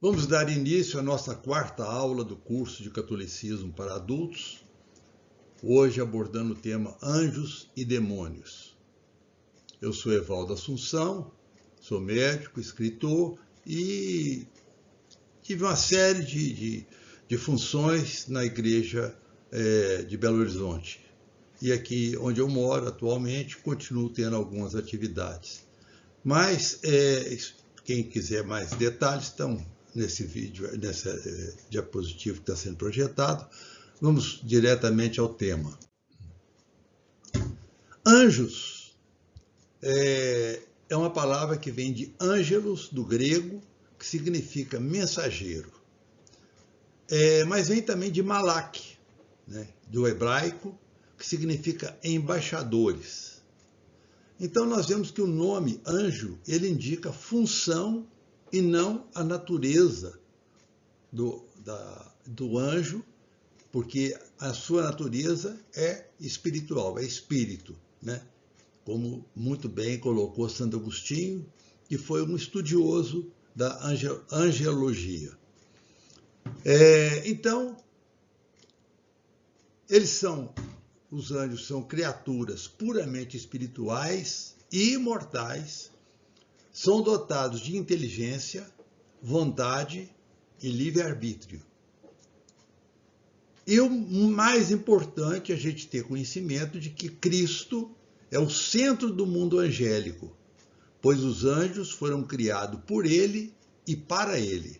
Vamos dar início à nossa quarta aula do curso de Catolicismo para Adultos, hoje abordando o tema Anjos e Demônios. Eu sou Evaldo Assunção, sou médico, escritor e tive uma série de funções na igreja de Belo Horizonte. E aqui onde eu moro atualmente, continuo tendo algumas atividades. Mas quem quiser mais detalhes, estão nesse vídeo, nesse diapositivo que está sendo projetado. Vamos diretamente ao tema. Anjos é uma palavra que vem de ângelos, do grego, que significa mensageiro. Mas vem também de malak, né, do hebraico, que significa embaixadores. Então nós vemos que o nome anjo, ele indica função e não a natureza do anjo, porque a sua natureza é espiritual, é espírito, né? Como muito bem colocou Santo Agostinho, que foi um estudioso da angelologia. Então, os anjos são criaturas puramente espirituais e imortais, são dotados de inteligência, vontade e livre-arbítrio. E o mais importante é a gente ter conhecimento de que Cristo é o centro do mundo angélico, pois os anjos foram criados por ele e para ele.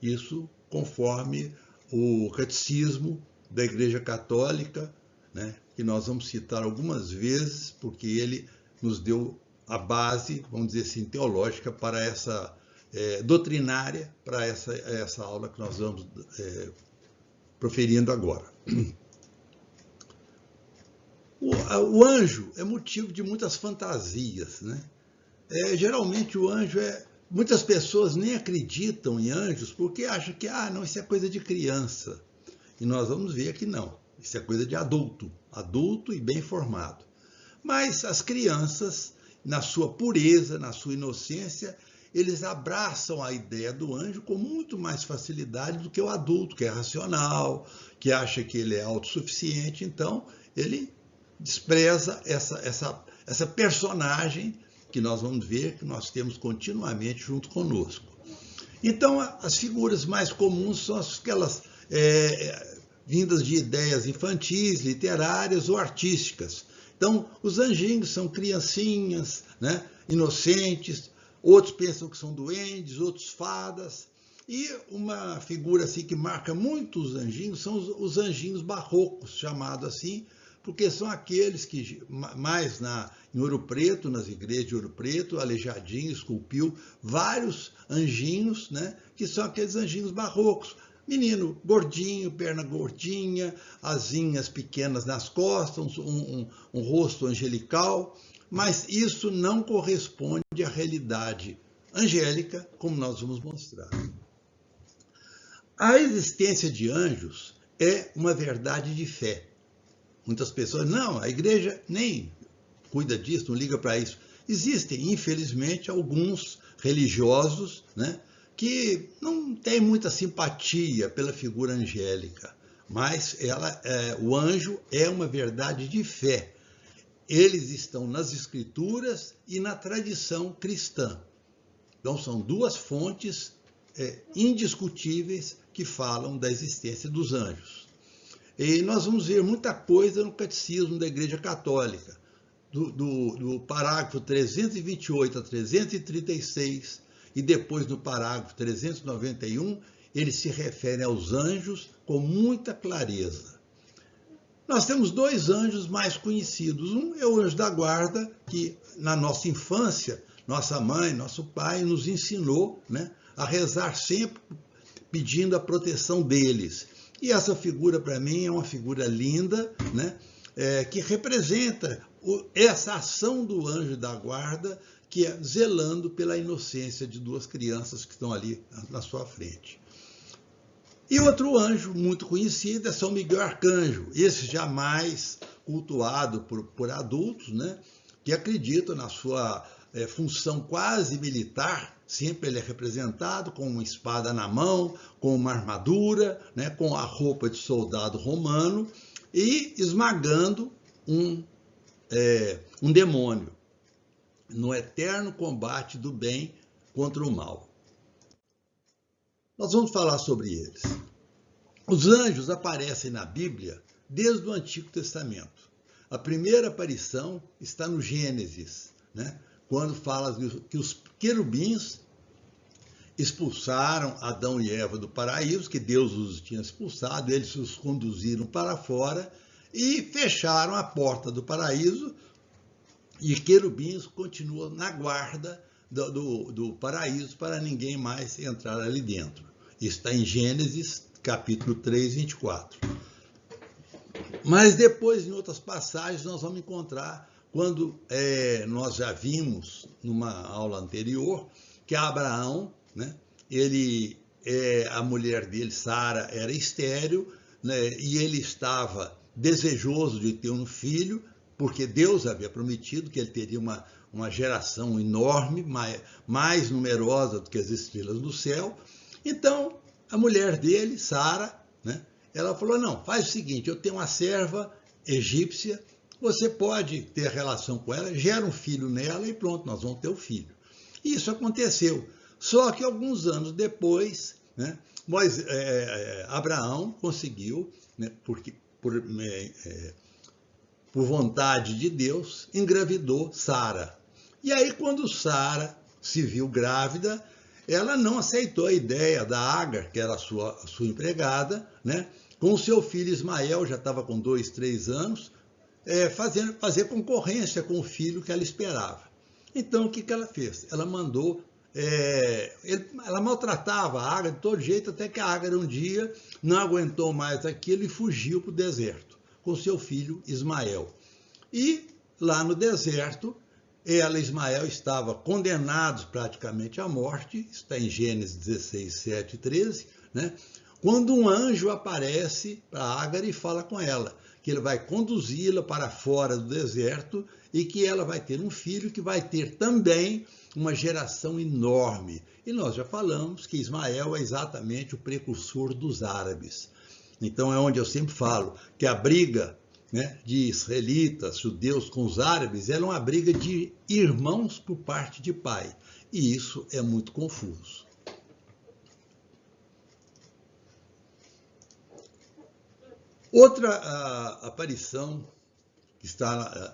Isso conforme o catecismo da Igreja Católica, né, que nós vamos citar algumas vezes, porque ele nos deu a base, vamos dizer assim, teológica para essa doutrinária, para essa aula que nós vamos proferindo agora. O anjo é motivo de muitas fantasias, né? Geralmente o anjo muitas pessoas nem acreditam em anjos porque acham que não, isso é coisa de criança. E nós vamos ver que não, isso é coisa de adulto e bem formado. Mas as crianças, na sua pureza, na sua inocência, eles abraçam a ideia do anjo com muito mais facilidade do que o adulto, que é racional, que acha que ele é autossuficiente. Então, ele despreza essa personagem que nós vamos ver, que nós temos continuamente junto conosco. Então, as figuras mais comuns são aquelas vindas de ideias infantis, literárias ou artísticas. Então, os anjinhos são criancinhas, né, inocentes, outros pensam que são duendes, outros fadas. E uma figura assim que marca muito os anjinhos são os anjinhos barrocos, chamados assim, porque são aqueles que mais em Ouro Preto, nas igrejas de Ouro Preto, Aleijadinho esculpiu vários anjinhos, né, que são aqueles anjinhos barrocos. Menino gordinho, perna gordinha, asinhas pequenas nas costas, um rosto angelical, mas isso não corresponde à realidade angélica, como nós vamos mostrar. A existência de anjos é uma verdade de fé. Muitas pessoas, não, a igreja nem cuida disso, não liga para isso. Existem, infelizmente, alguns religiosos, né, que não tem muita simpatia pela figura angélica, mas o anjo é uma verdade de fé. Eles estão nas escrituras e na tradição cristã. Então são duas fontes indiscutíveis que falam da existência dos anjos. E nós vamos ver muita coisa no catecismo da Igreja Católica, do parágrafo 328 a 336, e depois no parágrafo 391, ele se refere aos anjos com muita clareza. Nós temos dois anjos mais conhecidos. Um é o anjo da guarda, que na nossa infância, nossa mãe, nosso pai nos ensinou, né, a rezar sempre pedindo a proteção deles. E essa figura, para mim, é uma figura linda, né, que representa essa ação do anjo da guarda, que é zelando pela inocência de duas crianças que estão ali na sua frente. E outro anjo muito conhecido é São Miguel Arcanjo, esse jamais cultuado por adultos, né, que acreditam na sua função quase militar. Sempre ele é representado com uma espada na mão, com uma armadura, né, com a roupa de soldado romano e esmagando um demônio no eterno combate do bem contra o mal. Nós vamos falar sobre eles. Os anjos aparecem na Bíblia desde o Antigo Testamento. A primeira aparição está no Gênesis, né? Quando fala que os querubins expulsaram Adão e Eva do paraíso, que Deus os tinha expulsado, eles os conduziram para fora e fecharam a porta do paraíso, e querubins continuam na guarda do paraíso para ninguém mais entrar ali dentro. Isso está em Gênesis, capítulo 3, 24. Mas depois, em outras passagens, nós vamos encontrar, quando nós já vimos numa aula anterior, que Abraão, né, a mulher dele, Sara, era estéril, né, e ele estava desejoso de ter um filho, porque Deus havia prometido que ele teria uma geração enorme, mais numerosa do que as estrelas do céu. Então, a mulher dele, Sara, né, ela falou, não, faz o seguinte, eu tenho uma serva egípcia, você pode ter relação com ela, gera um filho nela e pronto, nós vamos ter o filho. E isso aconteceu. Só que alguns anos depois, né, Abraão conseguiu, né, por vontade de Deus, engravidou Sara. E aí, quando Sara se viu grávida, ela não aceitou a ideia da Agar, que era a sua empregada, né, com o seu filho Ismael, já estava com 2, 3 anos, fazer concorrência com o filho que ela esperava. Então, o que ela fez? Ela mandou, ela maltratava a Agar de todo jeito, até que a Agar um dia não aguentou mais aquilo e fugiu para o deserto, com seu filho Ismael. E lá no deserto, ela e Ismael estavam condenados praticamente à morte, está em Gênesis 16, 7 e 13, né? Quando um anjo aparece para Agar e fala com ela, que ele vai conduzi-la para fora do deserto e que ela vai ter um filho que vai ter também uma geração enorme. E nós já falamos que Ismael é exatamente o precursor dos árabes. Então é onde eu sempre falo que a briga, né, de israelitas, judeus com os árabes era uma briga de irmãos por parte de pai. E isso é muito confuso. Outra aparição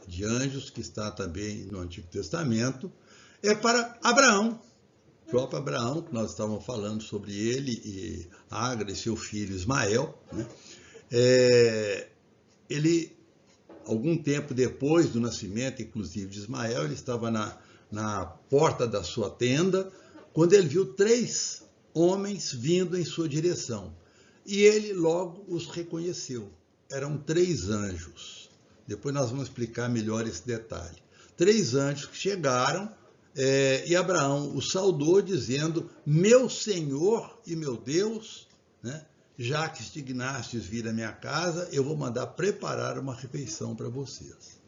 de anjos, que está também no Antigo Testamento, é para Abraão. O próprio Abraão, que nós estávamos falando sobre ele, e Agar e seu filho Ismael, né? Ele, algum tempo depois do nascimento, inclusive, de Ismael, ele estava na porta da sua tenda, quando ele viu 3 homens vindo em sua direção. E ele logo os reconheceu. Eram 3 anjos. Depois nós vamos explicar melhor esse detalhe. 3 anjos que chegaram, e Abraão os saudou, dizendo, meu Senhor e meu Deus, né, já que se dignastes vir à minha casa, eu vou mandar preparar uma refeição para vocês.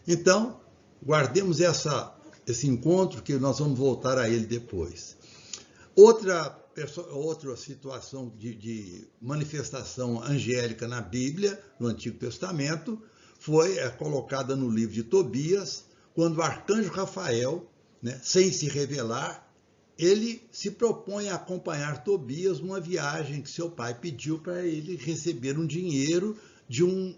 Então, guardemos esse encontro, que nós vamos voltar a ele depois. Outra situação de manifestação angélica na Bíblia, no Antigo Testamento, foi colocada no livro de Tobias, quando o arcanjo Rafael, né, sem se revelar, ele se propõe a acompanhar Tobias numa viagem que seu pai pediu para ele receber um dinheiro de um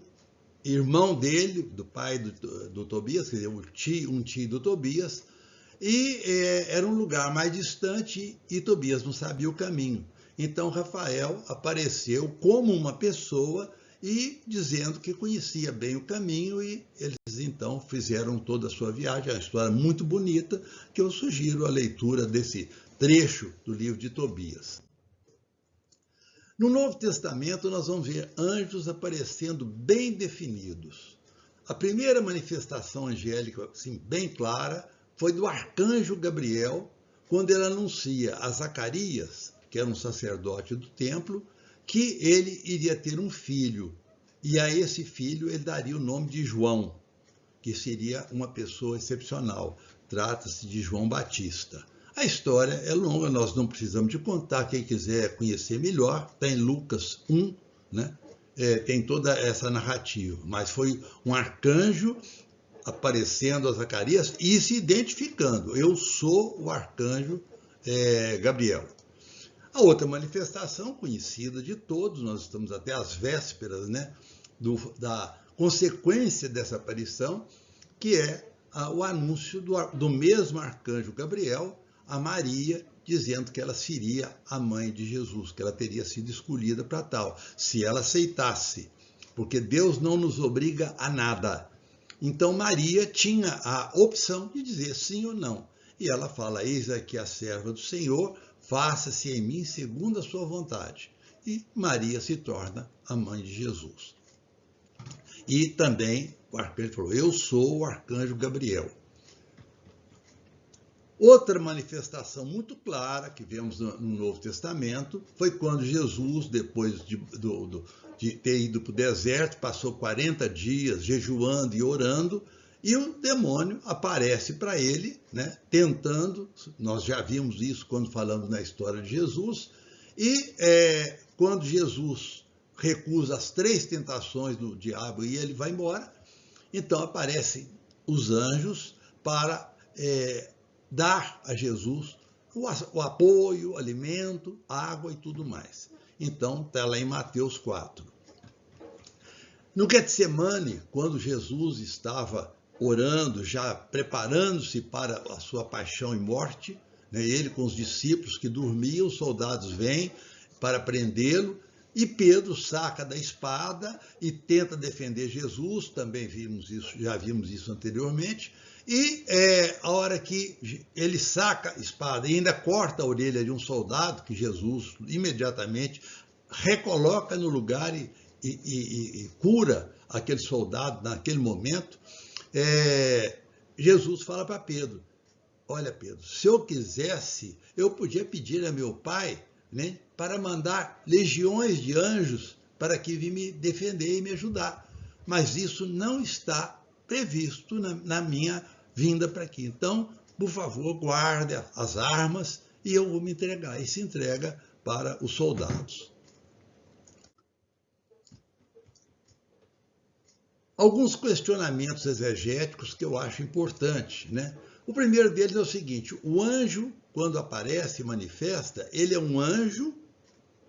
irmão dele, do pai do Tobias, quer dizer, um tio do Tobias, e era um lugar mais distante e Tobias não sabia o caminho. Então Rafael apareceu como uma pessoa e dizendo que conhecia bem o caminho, e eles então fizeram toda a sua viagem. É uma história muito bonita, que eu sugiro a leitura desse trecho do livro de Tobias. No Novo Testamento nós vamos ver anjos aparecendo bem definidos. A primeira manifestação angélica, assim, bem clara, foi do arcanjo Gabriel, quando ele anuncia a Zacarias, que era um sacerdote do templo, que ele iria ter um filho, e a esse filho ele daria o nome de João, que seria uma pessoa excepcional. trata-se de João Batista. A história é longa, nós não precisamos de contar. Quem quiser conhecer melhor, está em Lucas 1, né? Tem toda essa narrativa. Mas foi um arcanjo aparecendo a Zacarias e se identificando. Eu sou o arcanjo Gabriel. A outra manifestação conhecida de todos, nós estamos até às vésperas, né, da consequência dessa aparição, que é o anúncio do mesmo arcanjo Gabriel a Maria, dizendo que ela seria a mãe de Jesus, que ela teria sido escolhida para tal, se ela aceitasse, porque Deus não nos obriga a nada. Então Maria tinha a opção de dizer sim ou não. E ela fala: eis aqui a serva do Senhor, faça-se em mim segundo a sua vontade. E Maria se torna a mãe de Jesus. E também o arcanjo falou: eu sou o arcanjo Gabriel. Outra manifestação muito clara que vemos no Novo Testamento foi quando Jesus, depois de ter ido para o deserto, passou 40 dias jejuando e orando, e o demônio aparece para ele, né, tentando. Nós já vimos isso quando falamos na história de Jesus, e quando Jesus recusa as 3 tentações do diabo e ele vai embora, então aparecem os anjos para dar a Jesus o apoio, o alimento, água e tudo mais. Então, está lá em Mateus 4. No Getsemane, quando Jesus estava orando, já preparando-se para a sua paixão e morte, né, ele com os discípulos que dormiam, os soldados vêm para prendê-lo, e Pedro saca da espada e tenta defender Jesus, também vimos isso, já vimos isso anteriormente, e a hora que ele saca a espada e ainda corta a orelha de um soldado, que Jesus imediatamente recoloca no lugar e cura aquele soldado naquele momento, Jesus fala para Pedro: olha, Pedro, se eu quisesse, eu podia pedir a meu pai, né, para mandar legiões de anjos para que vim me defender e me ajudar, mas isso não está previsto na minha vinda para aqui. Então, por favor, guarde as armas e eu vou me entregar. E se entrega para os soldados. Alguns questionamentos exegéticos que eu acho importantes, né? O primeiro deles é o seguinte: o anjo, quando aparece e manifesta, ele é um anjo,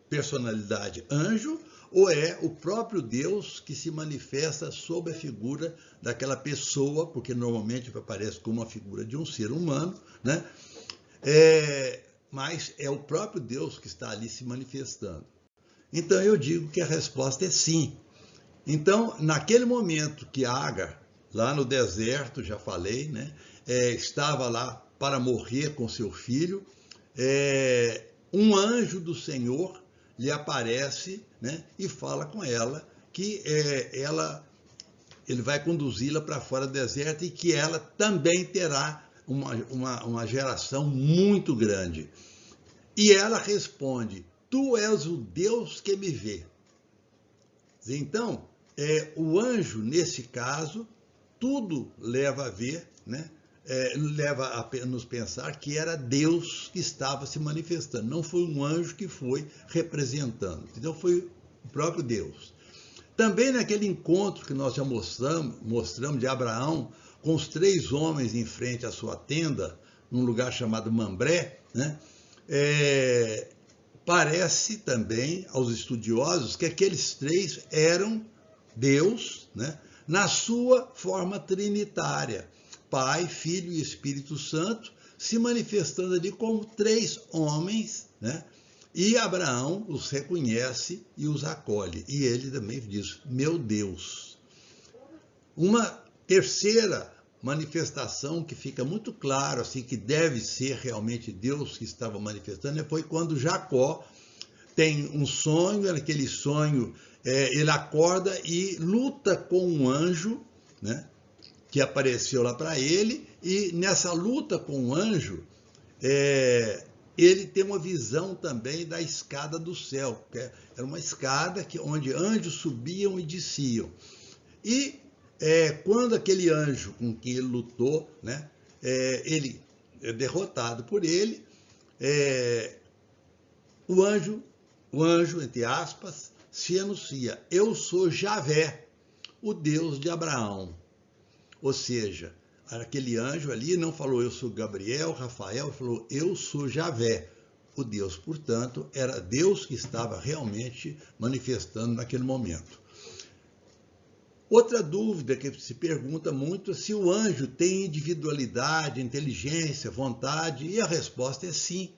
personalidade anjo, ou é o próprio Deus que se manifesta sob a figura daquela pessoa, porque normalmente aparece como uma figura de um ser humano, né? Mas é o próprio Deus que está ali se manifestando. Então eu digo que a resposta é sim. Então, naquele momento que Agar, lá no deserto, já falei, né, estava lá para morrer com seu filho, um anjo do Senhor lhe aparece, né, e fala com ela que ele vai conduzi-la para fora do deserto e que ela também terá uma geração muito grande. E ela responde: tu és o Deus que me vê. Então, o anjo, nesse caso, tudo leva a ver, né, leva a nos pensar que era Deus que estava se manifestando. Não foi um anjo que foi representando. Então, foi o próprio Deus. Também naquele encontro que nós já mostramos de Abraão com os 3 homens em frente à sua tenda, num lugar chamado Mambré, né, parece também aos estudiosos que aqueles 3 eram Deus, né, na sua forma trinitária, Pai, Filho e Espírito Santo, se manifestando ali como 3 homens, né? E Abraão os reconhece e os acolhe. E ele também diz: meu Deus. Uma terceira manifestação que fica muito claro, assim, que deve ser realmente Deus que estava manifestando, foi quando Jacó tem um sonho. Naquele sonho ele acorda e luta com um anjo, né, que apareceu lá para ele, e nessa luta com o anjo, ele tem uma visão também da escada do céu, que era uma escada onde anjos subiam e desciam. E quando aquele anjo com quem ele lutou, né, ele é derrotado por ele. O anjo, entre aspas, se anuncia: eu sou Javé, o Deus de Abraão. Ou seja, aquele anjo ali não falou eu sou Gabriel, Rafael, falou eu sou Javé, o Deus. Portanto, era Deus que estava realmente manifestando naquele momento. Outra dúvida que se pergunta muito é se o anjo tem individualidade, inteligência, vontade, e a resposta é sim.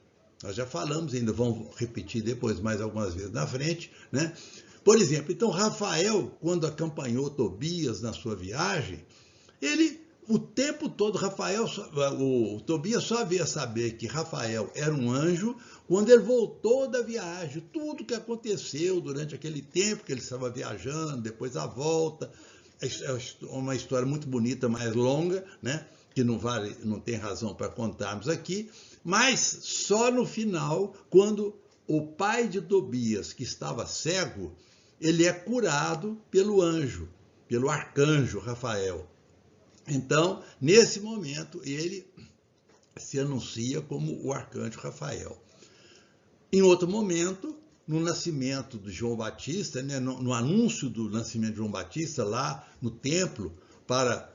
Nós já falamos, ainda vamos repetir depois mais algumas vezes na frente, né? Por exemplo, então Rafael, quando acompanhou Tobias na sua viagem, ele, o tempo todo, Tobias só veio saber que Rafael era um anjo quando ele voltou da viagem. Tudo que aconteceu durante aquele tempo que ele estava viajando, depois a volta, é uma história muito bonita, mais longa, né? Que não tem razão para contarmos aqui, mas só no final, quando o pai de Tobias, que estava cego, ele é curado pelo anjo, pelo arcanjo Rafael. Então, nesse momento, ele se anuncia como o arcanjo Rafael. Em outro momento, no nascimento de João Batista, né, no anúncio do nascimento de João Batista, lá no templo, para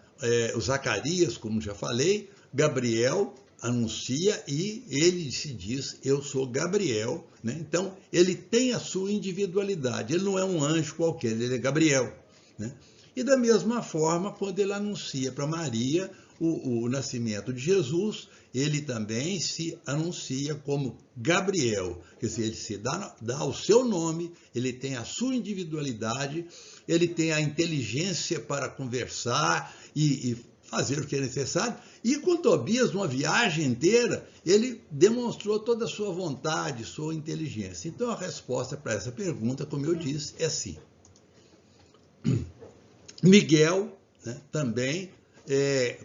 o Zacarias, como já falei, Gabriel anuncia e ele se diz, eu sou Gabriel, né? Então, ele tem a sua individualidade, ele não é um anjo qualquer, ele é Gabriel, né? E da mesma forma, quando ele anuncia para Maria o nascimento de Jesus, ele também se anuncia como Gabriel, quer dizer, ele se dá o seu nome, ele tem a sua individualidade, ele tem a inteligência para conversar e fazer o que é necessário. E com Tobias, numa viagem inteira, ele demonstrou toda a sua vontade, sua inteligência. Então, a resposta para essa pergunta, como eu disse, é sim. Miguel, né, também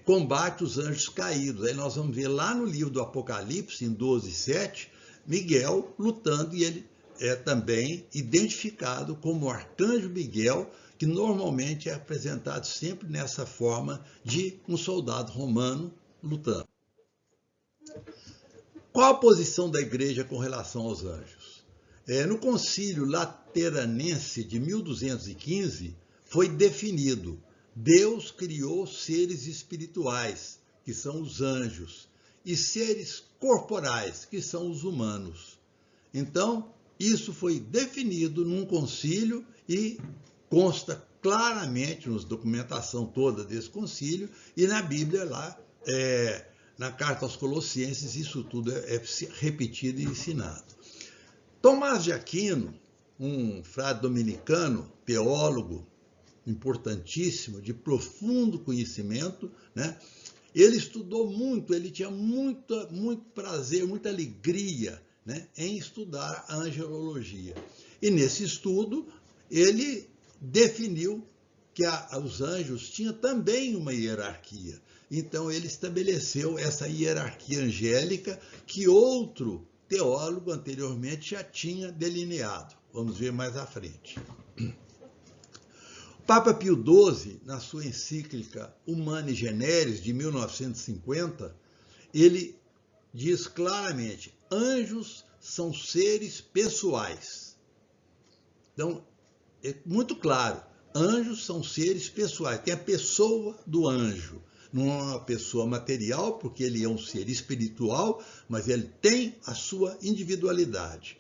combate os anjos caídos. Aí nós vamos ver lá no livro do Apocalipse, em 12:7, Miguel lutando, e ele é também identificado como o arcanjo Miguel, que normalmente é apresentado sempre nessa forma de um soldado romano lutando. Qual a posição da igreja com relação aos anjos? No Concílio Lateranense de 1215, foi definido: Deus criou seres espirituais, que são os anjos, e seres corporais, que são os humanos. Então, isso foi definido num concílio e consta claramente na documentação toda desse concílio, e na Bíblia lá, na carta aos Colossenses, isso tudo é repetido e ensinado. Tomás de Aquino, um frade dominicano, teólogo importantíssimo, de profundo conhecimento, né? Ele estudou muito, ele tinha muito prazer, muita alegria, né, em estudar a angelologia. E nesse estudo, ele definiu que os anjos tinham também uma hierarquia. Então, ele estabeleceu essa hierarquia angélica que outro teólogo anteriormente já tinha delineado. Vamos ver mais à frente. Papa Pio XII, na sua encíclica Humani Generis, de 1950, ele diz claramente: anjos são seres pessoais. Então, é muito claro, anjos são seres pessoais. Tem a pessoa do anjo. Não é uma pessoa material, porque ele é um ser espiritual, mas ele tem a sua individualidade.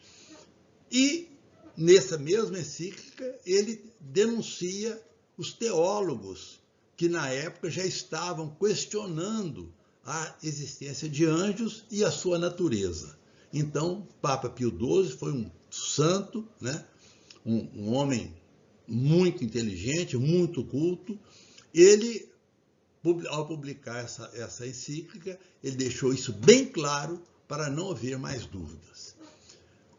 E nessa mesma encíclica, ele denuncia os teólogos que na época já estavam questionando a existência de anjos e a sua natureza. Então, Papa Pio XII foi um santo, né? Um homem muito inteligente, muito culto. Ele, ao publicar essa encíclica, ele deixou isso bem claro para não haver mais dúvidas.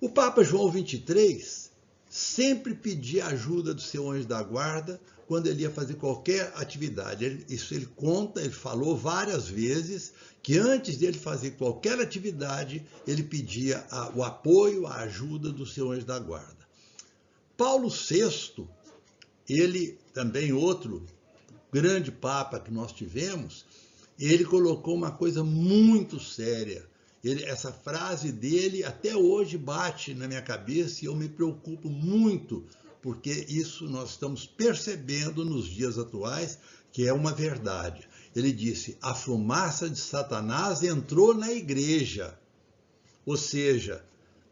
O Papa João XXIII sempre pedia ajuda do seu anjo da guarda quando ele ia fazer qualquer atividade. Ele falou várias vezes que antes dele fazer qualquer atividade, ele pedia o apoio, a ajuda do seu anjo da guarda. Paulo VI, ele também outro grande papa que nós tivemos, ele colocou uma coisa muito séria. Essa frase dele até hoje bate na minha cabeça e eu me preocupo muito, porque isso nós estamos percebendo nos dias atuais que é uma verdade. Ele disse: a fumaça de Satanás entrou na igreja, ou seja,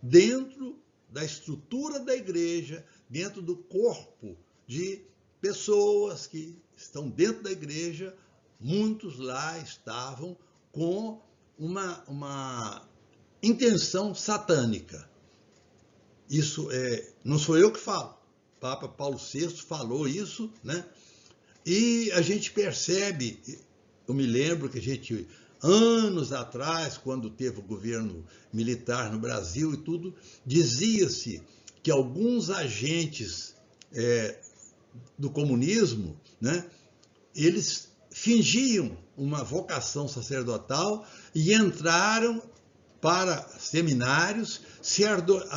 dentro da estrutura da igreja, dentro do corpo de pessoas que estão dentro da igreja, muitos lá estavam com uma intenção satânica. Isso não sou eu que falo. O Papa Paulo VI falou isso, né? E a gente percebe, eu me lembro que a gente, anos atrás, quando teve o governo militar no Brasil e tudo, dizia-se que alguns agentes do comunismo, né, eles fingiam uma vocação sacerdotal e entraram para seminários, se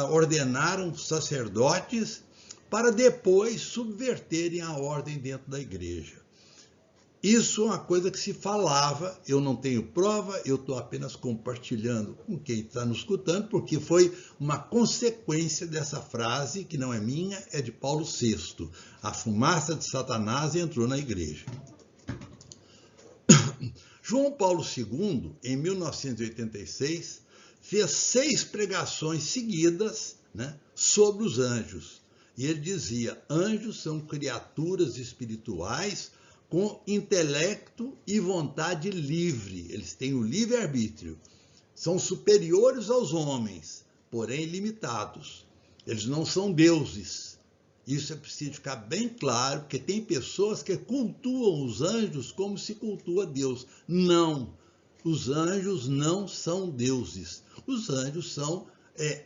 ordenaram sacerdotes para depois subverterem a ordem dentro da igreja. Isso é uma coisa que se falava, eu não tenho prova, eu estou apenas compartilhando com quem está nos escutando, porque foi uma consequência dessa frase, que não é minha, é de Paulo VI. A fumaça de Satanás entrou na igreja. João Paulo II, em 1986, fez 6 pregações seguidas, né, sobre os anjos. E ele dizia: anjos são criaturas espirituais com intelecto e vontade livre. Eles têm o livre-arbítrio. São superiores aos homens, porém limitados. Eles não são deuses. Isso é preciso ficar bem claro, porque tem pessoas que cultuam os anjos como se cultua Deus. Não, os anjos não são deuses. Os anjos são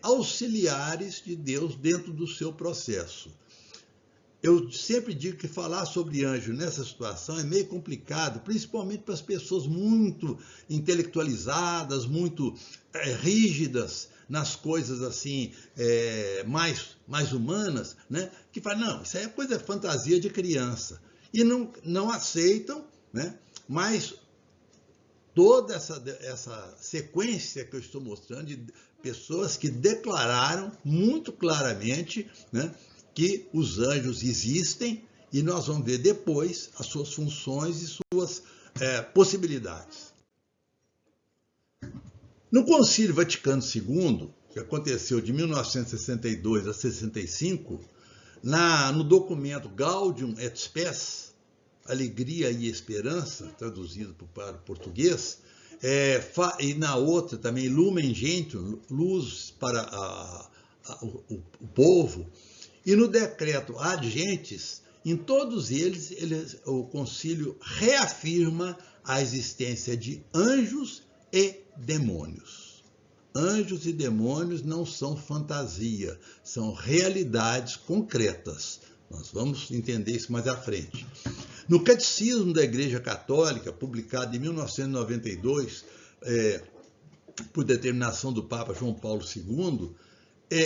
auxiliares de Deus dentro do seu processo. Eu sempre digo que falar sobre anjo nessa situação é meio complicado, principalmente para as pessoas muito intelectualizadas, muito rígidas nas coisas assim, mais humanas, né? Que falam: não, isso aí é coisa fantasia de criança. E não aceitam, né? Mas toda essa sequência que eu estou mostrando de pessoas que declararam muito claramente, né, que os anjos existem, e nós vamos ver depois as suas funções e suas possibilidades. No Concílio Vaticano II, que aconteceu de 1962 a 65, no documento Gaudium et Spes, Alegria e Esperança, traduzido para o português, e na outra também Lumen Gentium, luz para o povo, e no decreto Ad Gentes, em todos eles o concílio reafirma a existência de anjos e demônios. Anjos e demônios não são fantasia, são realidades concretas. Nós vamos entender isso mais à frente. No Catecismo da Igreja Católica, publicado em 1992, por determinação do Papa João Paulo II,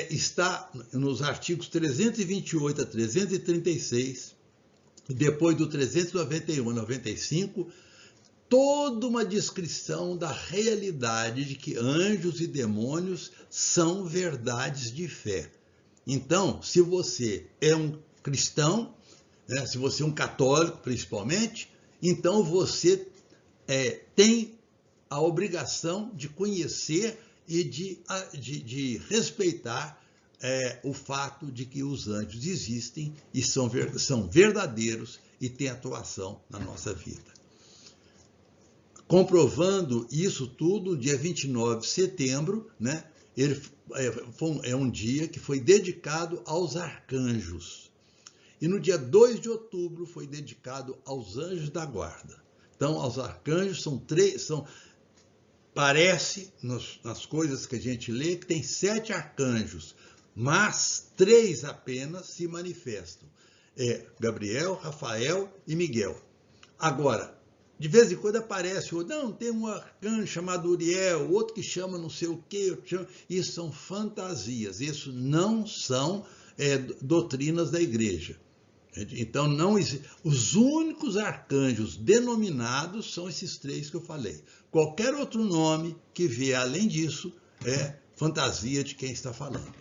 está nos artigos 328 a 336, depois do 391 a 95, toda uma descrição da realidade de que anjos e demônios são verdades de fé. Então, se você é um cristão, né, se você é um católico principalmente, então você tem a obrigação de conhecer e de respeitar o fato de que os anjos existem e são verdadeiros e têm atuação na nossa vida. Comprovando isso tudo, dia 29 de setembro, né, é um dia que foi dedicado aos arcanjos. E no dia 2 de outubro foi dedicado aos anjos da guarda. Então, aos arcanjos parece, nas coisas que a gente lê, que tem 7 arcanjos, mas 3 apenas se manifestam. Gabriel, Rafael e Miguel. Agora, de vez em quando aparece, tem um arcanjo chamado Uriel, outro que chama não sei o quê, isso são fantasias, isso não são doutrinas da igreja. Então, os únicos arcanjos denominados são esses três que eu falei. Qualquer outro nome que vier além disso é fantasia de quem está falando.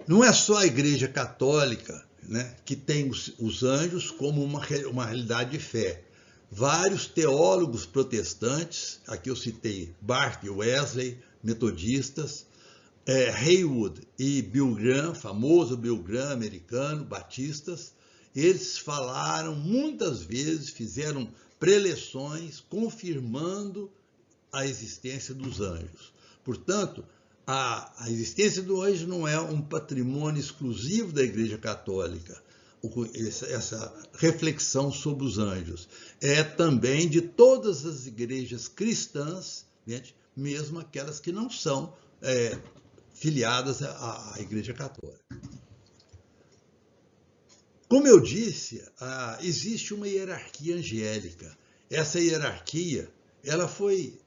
Não é só a Igreja Católica, né, que tem os anjos como uma realidade de fé. Vários teólogos protestantes, aqui eu citei Barth e Wesley, metodistas, Haywood e Bill Graham, famoso Bill Graham americano, batistas, eles falaram muitas vezes, fizeram preleções confirmando a existência dos anjos. Portanto, a existência do anjo não é um patrimônio exclusivo da Igreja Católica, essa reflexão sobre os anjos. É também de todas as igrejas cristãs, mesmo aquelas que não são filiadas à Igreja Católica. Como eu disse, existe uma hierarquia angélica. Essa hierarquia ela foi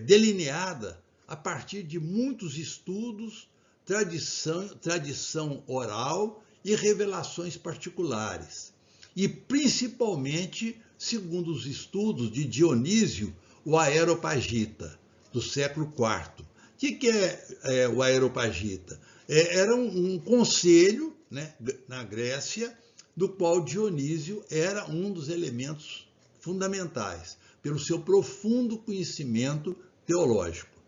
delineada a partir de muitos estudos, tradição oral e revelações particulares. E principalmente, segundo os estudos de Dionísio, o Areopagita, do século IV. O que é o Areopagita? Era um conselho, né, na Grécia, do qual Dionísio era um dos elementos fundamentais, pelo seu profundo conhecimento teológico.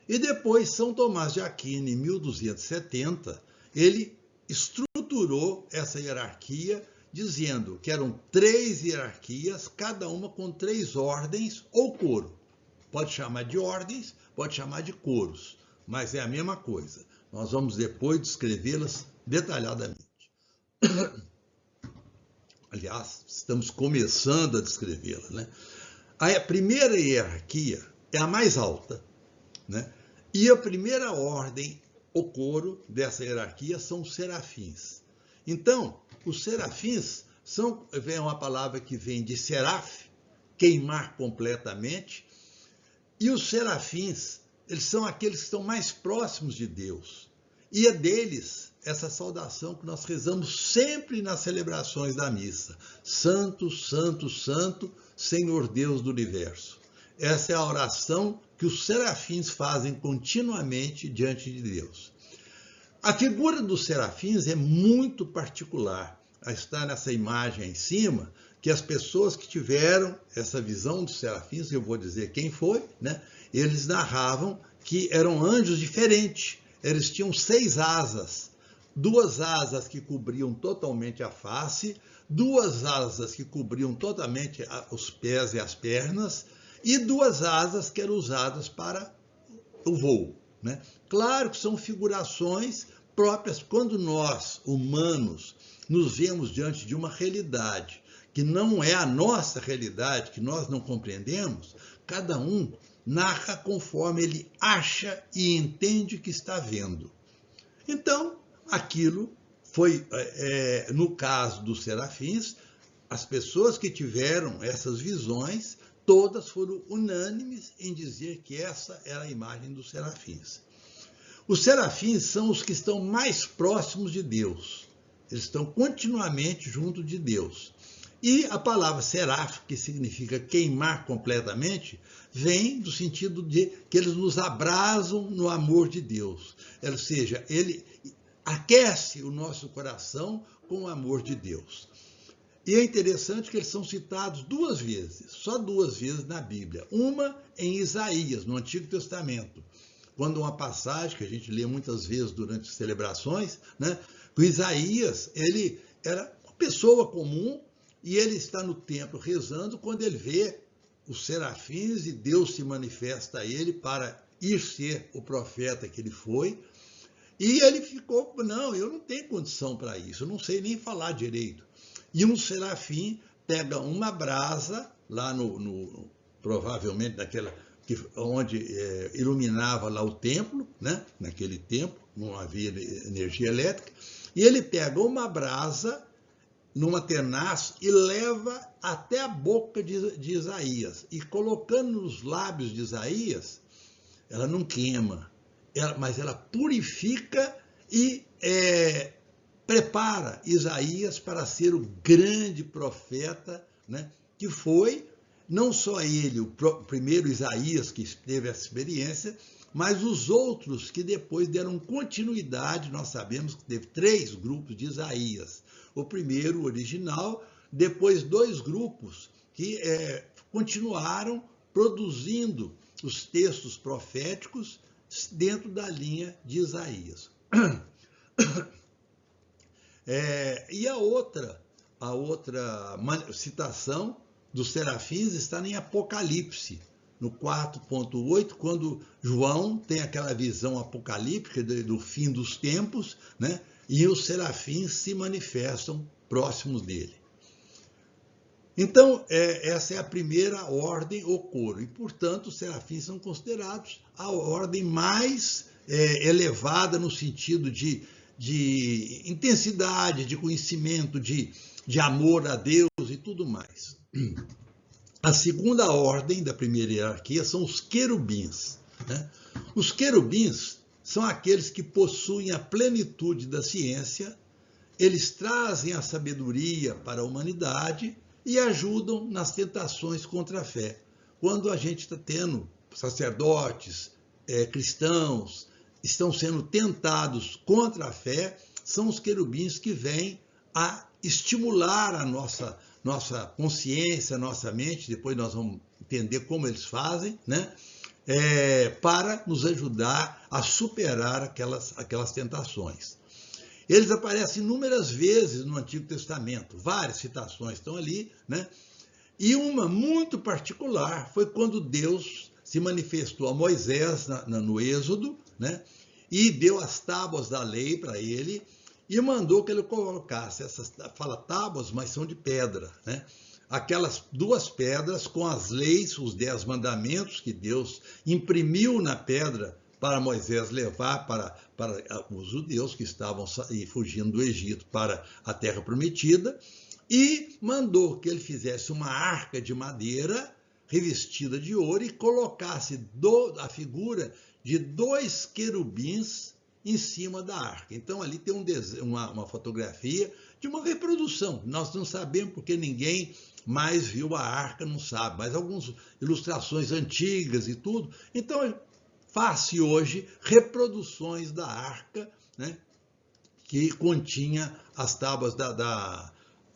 E depois, São Tomás de Aquino, em 1270, ele estruturou essa hierarquia, dizendo que eram 3 hierarquias, cada uma com 3 ordens ou coro. Pode chamar de ordens, pode chamar de coros, mas é a mesma coisa. Nós vamos depois descrevê-las detalhadamente. Aliás, estamos começando a descrevê-la, né? A primeira hierarquia é a mais alta, né? E a primeira ordem, o coro dessa hierarquia, são os serafins. Então, os serafins é uma palavra que vem de seraf, queimar completamente, e os serafins, eles são aqueles que estão mais próximos de Deus. E é deles essa saudação que nós rezamos sempre nas celebrações da missa. Santo, santo, santo, Senhor Deus do universo. Essa é a oração que os serafins fazem continuamente diante de Deus. A figura dos serafins é muito particular. Está nessa imagem aí em cima, que as pessoas que tiveram essa visão dos serafins, eu vou dizer quem foi, né? Eles narravam que eram anjos diferentes. Eles tinham 6 asas. 2 asas que cobriam totalmente a face, 2 asas que cobriam totalmente os pés e as pernas, e 2 asas que eram usadas para o voo, né? Claro que são figurações próprias. Quando nós, humanos, nos vemos diante de uma realidade que não é a nossa realidade, que nós não compreendemos, cada um narra conforme ele acha e entende que está vendo. Então, aquilo foi, no caso dos serafins, as pessoas que tiveram essas visões, todas foram unânimes em dizer que essa era a imagem dos serafins. Os serafins são os que estão mais próximos de Deus. Eles estão continuamente junto de Deus. E a palavra seraf, que significa queimar completamente, vem do sentido de que eles nos abrasam no amor de Deus. Ou seja, ele aquece o nosso coração com o amor de Deus. E é interessante que eles são citados 2 vezes, só 2 vezes na Bíblia. Uma em Isaías, no Antigo Testamento, quando uma passagem que a gente lê muitas vezes durante as celebrações, né? O Isaías, ele era uma pessoa comum e ele está no templo rezando quando ele vê os serafins e Deus se manifesta a ele para ir ser o profeta que ele foi. E ele ficou, não, eu não tenho condição para isso, eu não sei nem falar direito. E um serafim pega uma brasa, lá provavelmente naquela, onde iluminava lá o templo, né? Naquele tempo, não havia energia elétrica, e ele pega uma brasa numa tenaz e leva até a boca de Isaías. E colocando nos lábios de Isaías, ela não queima, mas ela purifica e prepara Isaías para ser o grande profeta, né, que foi não só ele, o primeiro Isaías que teve essa experiência, mas os outros que depois deram continuidade. Nós sabemos que teve 3 grupos de Isaías. O primeiro, o original, depois 2 grupos que continuaram produzindo os textos proféticos dentro da linha de Isaías. E a outra citação dos serafins está em Apocalipse, no 4.8, quando João tem aquela visão apocalíptica do fim dos tempos, né? E os serafins se manifestam próximos dele. Então, essa é a primeira ordem, o coro, e, portanto, os serafins são considerados a ordem mais elevada no sentido de intensidade, de conhecimento, de amor a Deus e tudo mais. A segunda ordem da primeira hierarquia são os querubins, né? Os querubins são aqueles que possuem a plenitude da ciência, eles trazem a sabedoria para a humanidade e ajudam nas tentações contra a fé. Quando a gente está tendo sacerdotes, cristãos, estão sendo tentados contra a fé, são os querubins que vêm a estimular a nossa consciência, a nossa mente, depois nós vamos entender como eles fazem, né? Para nos ajudar a superar aquelas tentações. Eles aparecem inúmeras vezes no Antigo Testamento, várias citações estão ali, né? E uma muito particular foi quando Deus se manifestou a Moisés no Êxodo, né? E deu as tábuas da lei para ele e mandou que ele colocasse fala tábuas, mas são de pedra, né? Aquelas 2 pedras com as leis, os 10 mandamentos que Deus imprimiu na pedra para Moisés levar para os judeus que estavam fugindo do Egito para a Terra Prometida, e mandou que ele fizesse uma arca de madeira revestida de ouro e colocasse a figura de 2 querubins em cima da arca. Então ali tem uma fotografia de uma reprodução. Nós não sabemos porque ninguém mais viu a arca, não sabe, mas algumas ilustrações antigas e tudo. Então faz-se hoje reproduções da arca, né, que continha as tábuas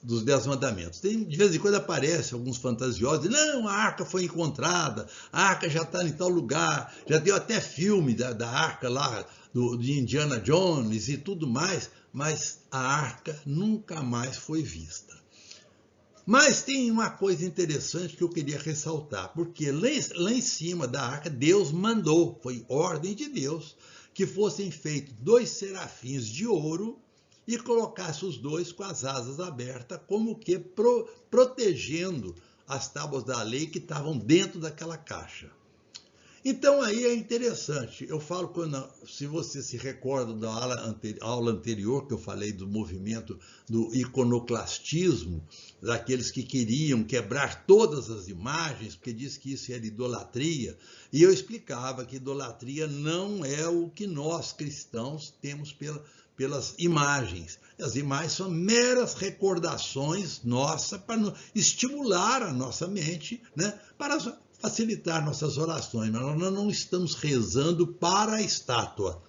dos 10 mandamentos. De vez em quando aparece alguns fantasiosos, não, a arca foi encontrada, a arca já está em tal lugar, já deu até filme da arca lá, de Indiana Jones e tudo mais, mas a arca nunca mais foi vista. Mas tem uma coisa interessante que eu queria ressaltar, porque lá em cima da arca, Deus mandou, foi ordem de Deus, que fossem feitos 2 serafins de ouro e colocasse os 2 com as asas abertas, como que protegendo as tábuas da lei que estavam dentro daquela caixa. Então aí é interessante, eu falo, se você se recorda da aula anterior que eu falei do movimento do iconoclastismo, daqueles que queriam quebrar todas as imagens, porque diz que isso era idolatria, e eu explicava que idolatria não é o que nós cristãos temos pelas imagens. As imagens são meras recordações nossas para estimular a nossa mente, né, para facilitar nossas orações, mas nós não estamos rezando para a estátua.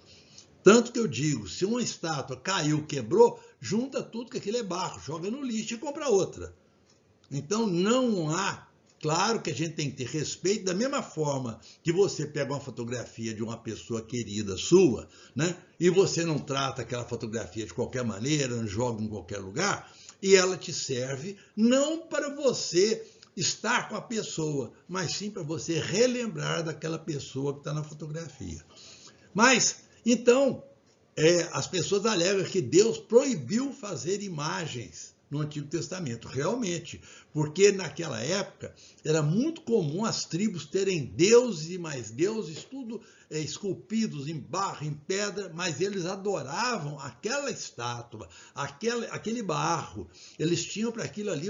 Tanto que eu digo, se uma estátua caiu, quebrou, junta tudo que aquilo é barro, joga no lixo e compra outra. Então não há, claro que a gente tem que ter respeito, da mesma forma que você pega uma fotografia de uma pessoa querida sua, né, e você não trata aquela fotografia de qualquer maneira, não joga em qualquer lugar, e ela te serve não para você estar com a pessoa, mas sim para você relembrar daquela pessoa que está na fotografia. Mas, então, as pessoas alegam que Deus proibiu fazer imagens no Antigo Testamento, realmente, porque naquela época era muito comum as tribos terem deuses e mais deuses, tudo esculpidos em barro, em pedra, mas eles adoravam aquela estátua, aquele barro. Eles tinham para aquilo ali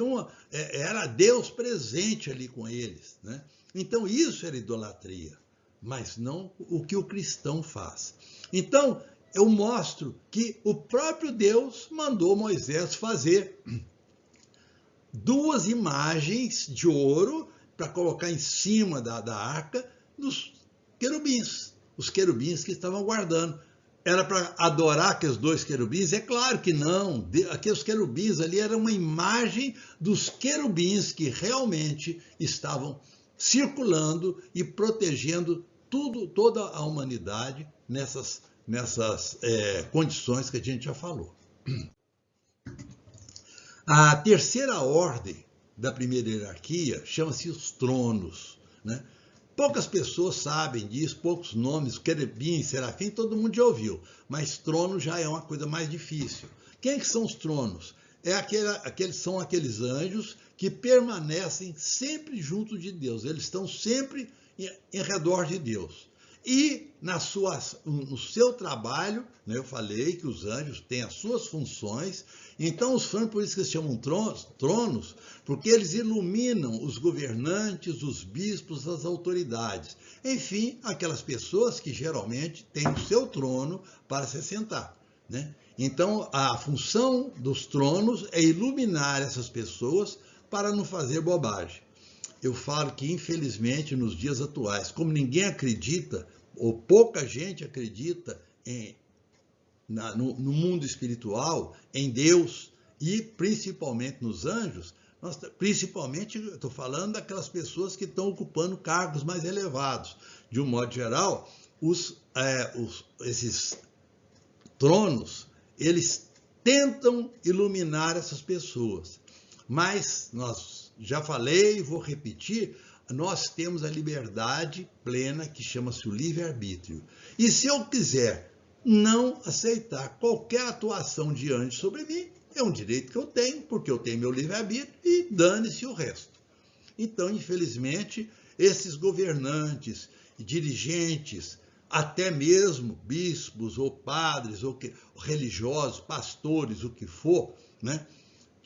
era Deus presente ali com eles, né? Então isso era idolatria, mas não o que o cristão faz. Então eu mostro que o próprio Deus mandou Moisés fazer 2 imagens de ouro para colocar em cima da arca dos querubins, os querubins que estavam guardando. Era para adorar aqueles 2 querubins? É claro que não. Aqueles querubins ali era uma imagem dos querubins que realmente estavam circulando e protegendo toda a humanidade nessas condições que a gente já falou. A terceira ordem da primeira hierarquia chama-se os tronos, né? Poucas pessoas sabem disso, poucos nomes, querubim, serafim, todo mundo já ouviu, mas trono já é uma coisa mais difícil. Quem que são os tronos? São aqueles anjos que permanecem sempre junto de Deus, eles estão sempre em redor de Deus. E no seu trabalho, né, eu falei que os anjos têm as suas funções, então os tronos, por isso que se chamam tronos, porque eles iluminam os governantes, os bispos, as autoridades. Enfim, aquelas pessoas que geralmente têm o seu trono para se sentar, né? Então, a função dos tronos é iluminar essas pessoas para não fazer bobagem. Eu falo que, infelizmente, nos dias atuais, como ninguém acredita, ou pouca gente acredita no mundo espiritual, em Deus e principalmente nos anjos, principalmente, estou falando daquelas pessoas que estão ocupando cargos mais elevados. De um modo geral, esses tronos, eles tentam iluminar essas pessoas. Mas, já falei e vou repetir, nós temos a liberdade plena que chama-se o livre-arbítrio. E se eu quiser não aceitar qualquer atuação de anjo sobre mim, é um direito que eu tenho, porque eu tenho meu livre-arbítrio e dane-se o resto. Então, infelizmente, esses governantes, dirigentes, até mesmo bispos ou padres, ou religiosos, pastores, o que for, né,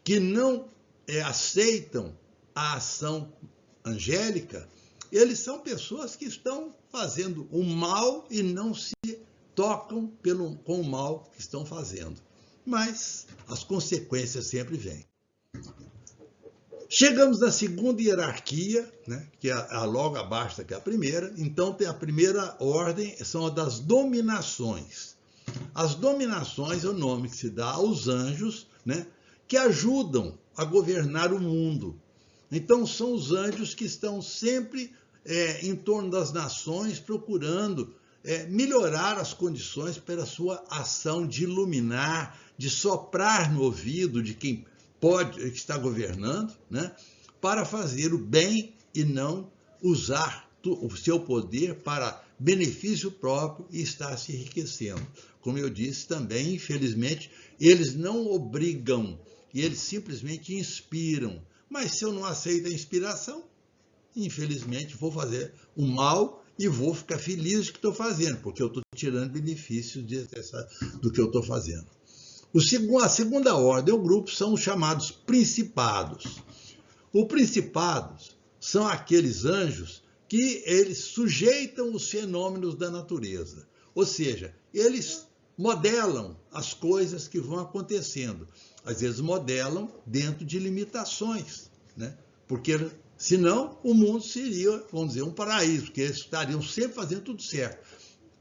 que não aceitam a ação angélica, eles são pessoas que estão fazendo o mal e não se tocam com o mal que estão fazendo. Mas as consequências sempre vêm. Chegamos na segunda hierarquia, né, que é logo abaixo daquela primeira. Então, tem a primeira ordem, são a das dominações. As dominações é o nome que se dá aos anjos, né, que ajudam a governar o mundo. Então, são os anjos que estão sempre em torno das nações, procurando melhorar as condições pela sua ação de iluminar, de soprar no ouvido de quem que está governando, né, para fazer o bem e não usar o seu poder para benefício próprio e estar se enriquecendo. Como eu disse também, infelizmente, eles não obrigam, e eles simplesmente inspiram. Mas se eu não aceito a inspiração, infelizmente vou fazer o mal e vou ficar feliz do que estou fazendo, porque eu estou tirando benefício do que eu estou fazendo. A segunda ordem, o grupo, são os chamados principados. Os principados são aqueles anjos que eles sujeitam os fenômenos da natureza. Ou seja, eles modelam as coisas que vão acontecendo. Às vezes modelam dentro de limitações, né? Porque senão o mundo seria, vamos dizer, um paraíso, porque eles estariam sempre fazendo tudo certo.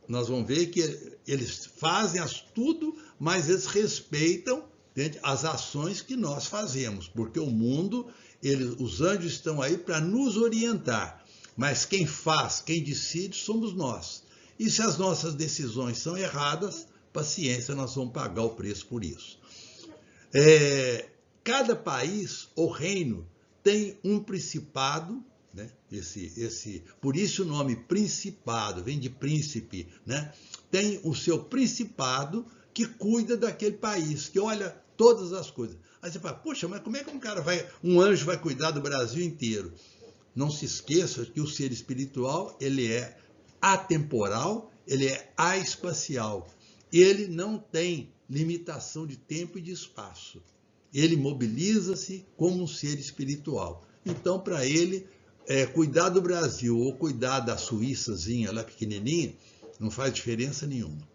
Nós vamos ver que eles fazem tudo, mas eles respeitam, entende, as ações que nós fazemos, porque o mundo, os anjos estão aí para nos orientar, mas quem faz, quem decide somos nós. E se as nossas decisões são erradas, paciência, nós vamos pagar o preço por isso. Cada país ou reino tem um principado, né? Por isso o nome principado, vem de príncipe, né? Tem o seu principado que cuida daquele país, que olha todas as coisas. Aí você fala, poxa, mas como é que um anjo vai cuidar do Brasil inteiro? Não se esqueça que o ser espiritual, ele é atemporal, ele é espacial. Ele não tem limitação de tempo e de espaço. Ele mobiliza-se como um ser espiritual. Então, para ele, cuidar do Brasil ou cuidar da Suíçazinha lá pequenininha, não faz diferença nenhuma.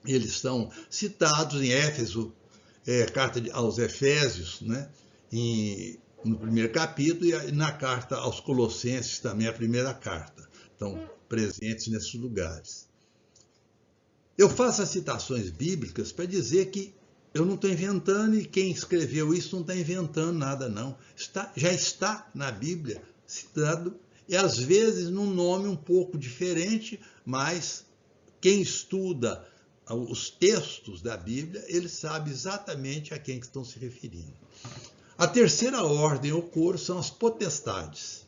eles são citados em Éfeso, carta aos Efésios, né? No primeiro capítulo, e na carta aos Colossenses também, a primeira carta. Estão presentes nesses lugares. Eu faço as citações bíblicas para dizer que eu não estou inventando, e quem escreveu isso não está inventando nada, não. Já está na Bíblia citado, e às vezes num nome um pouco diferente, mas quem estuda os textos da Bíblia, ele sabe exatamente a quem estão se referindo. A terceira ordem ou coro são as potestades.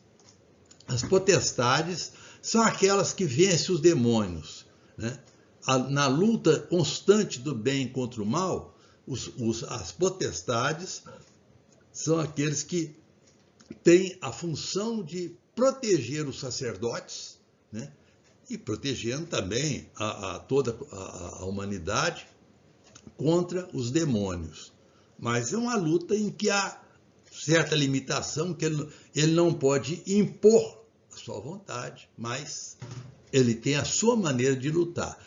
As potestades são aquelas que vencem os demônios, né? Na luta constante do bem contra o mal, as potestades são aqueles que têm a função de proteger os sacerdotes, né? E protegendo também toda a humanidade contra os demônios. Mas é uma luta em que há certa limitação, que ele não pode impor a sua vontade, mas ele tem a sua maneira de lutar.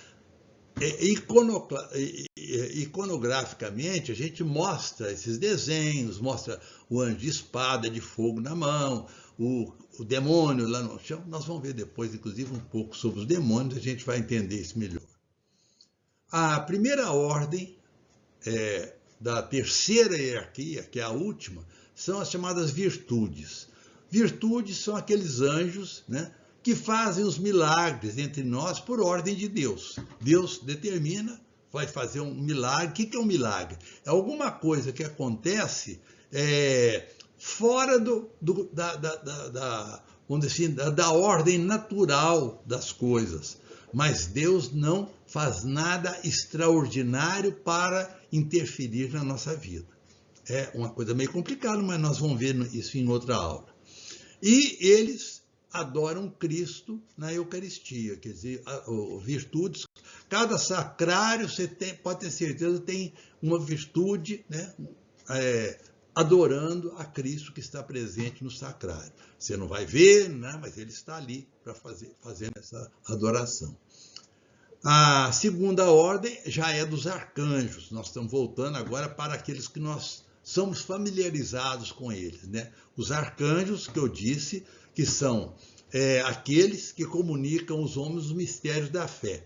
Iconograficamente, a gente mostra esses desenhos, mostra o anjo de espada, de fogo na mão, o demônio lá no chão. Nós vamos ver depois, inclusive, um pouco sobre os demônios, a gente vai entender isso melhor. A primeira ordem da terceira hierarquia, que é a última, são as chamadas virtudes. Virtudes são aqueles anjos, né, que fazem os milagres entre nós por ordem de Deus. Deus determina, vai fazer um milagre. O que é um milagre? É alguma coisa que acontece fora vamos dizer assim, da ordem natural das coisas. Mas Deus não faz nada extraordinário para interferir na nossa vida. É uma coisa meio complicada, mas nós vamos ver isso em outra aula. E eles adoram Cristo na Eucaristia, quer dizer, virtudes. Cada sacrário, você pode ter certeza, tem uma virtude, né, adorando a Cristo que está presente no sacrário. Você não vai ver, né, mas ele está ali para fazendo essa adoração. A segunda ordem já é dos arcanjos. Nós estamos voltando agora para aqueles que nós somos familiarizados com eles, né? Os arcanjos, que eu disse, que são aqueles que comunicam aos homens os mistérios da fé.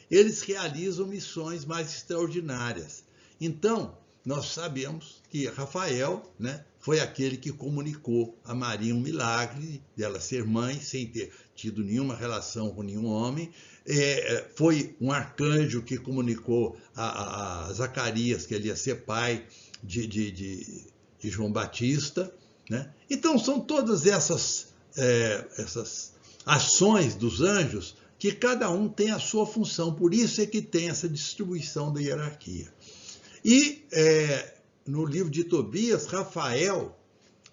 Eles realizam missões mais extraordinárias. Então, nós sabemos que Rafael, né, foi aquele que comunicou a Maria um milagre dela ser mãe, sem ter tido nenhuma relação com nenhum homem. Foi um arcanjo que comunicou a Zacarias que ele ia ser pai de João Batista, né? Então, são todas essas ações dos anjos que cada um tem a sua função. Por isso é que tem essa distribuição da hierarquia. E no livro de Tobias, Rafael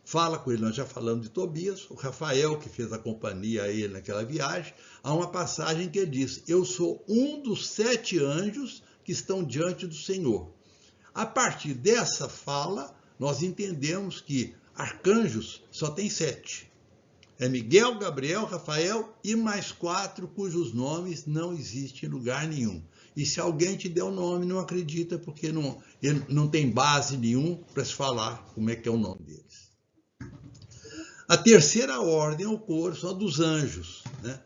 fala com ele. Nós já falamos de Tobias, o Rafael que fez a companhia a ele naquela viagem. Há uma passagem que ele diz: eu sou um dos 7 anjos que estão diante do Senhor. A partir dessa fala, nós entendemos que arcanjos só tem 7. É Miguel, Gabriel, Rafael e mais 4 cujos nomes não existem em lugar nenhum. E se alguém te der o nome, não acredita, porque ele não tem base nenhum para se falar como é que é o nome deles. A terceira ordem ou coro são a dos anjos, né?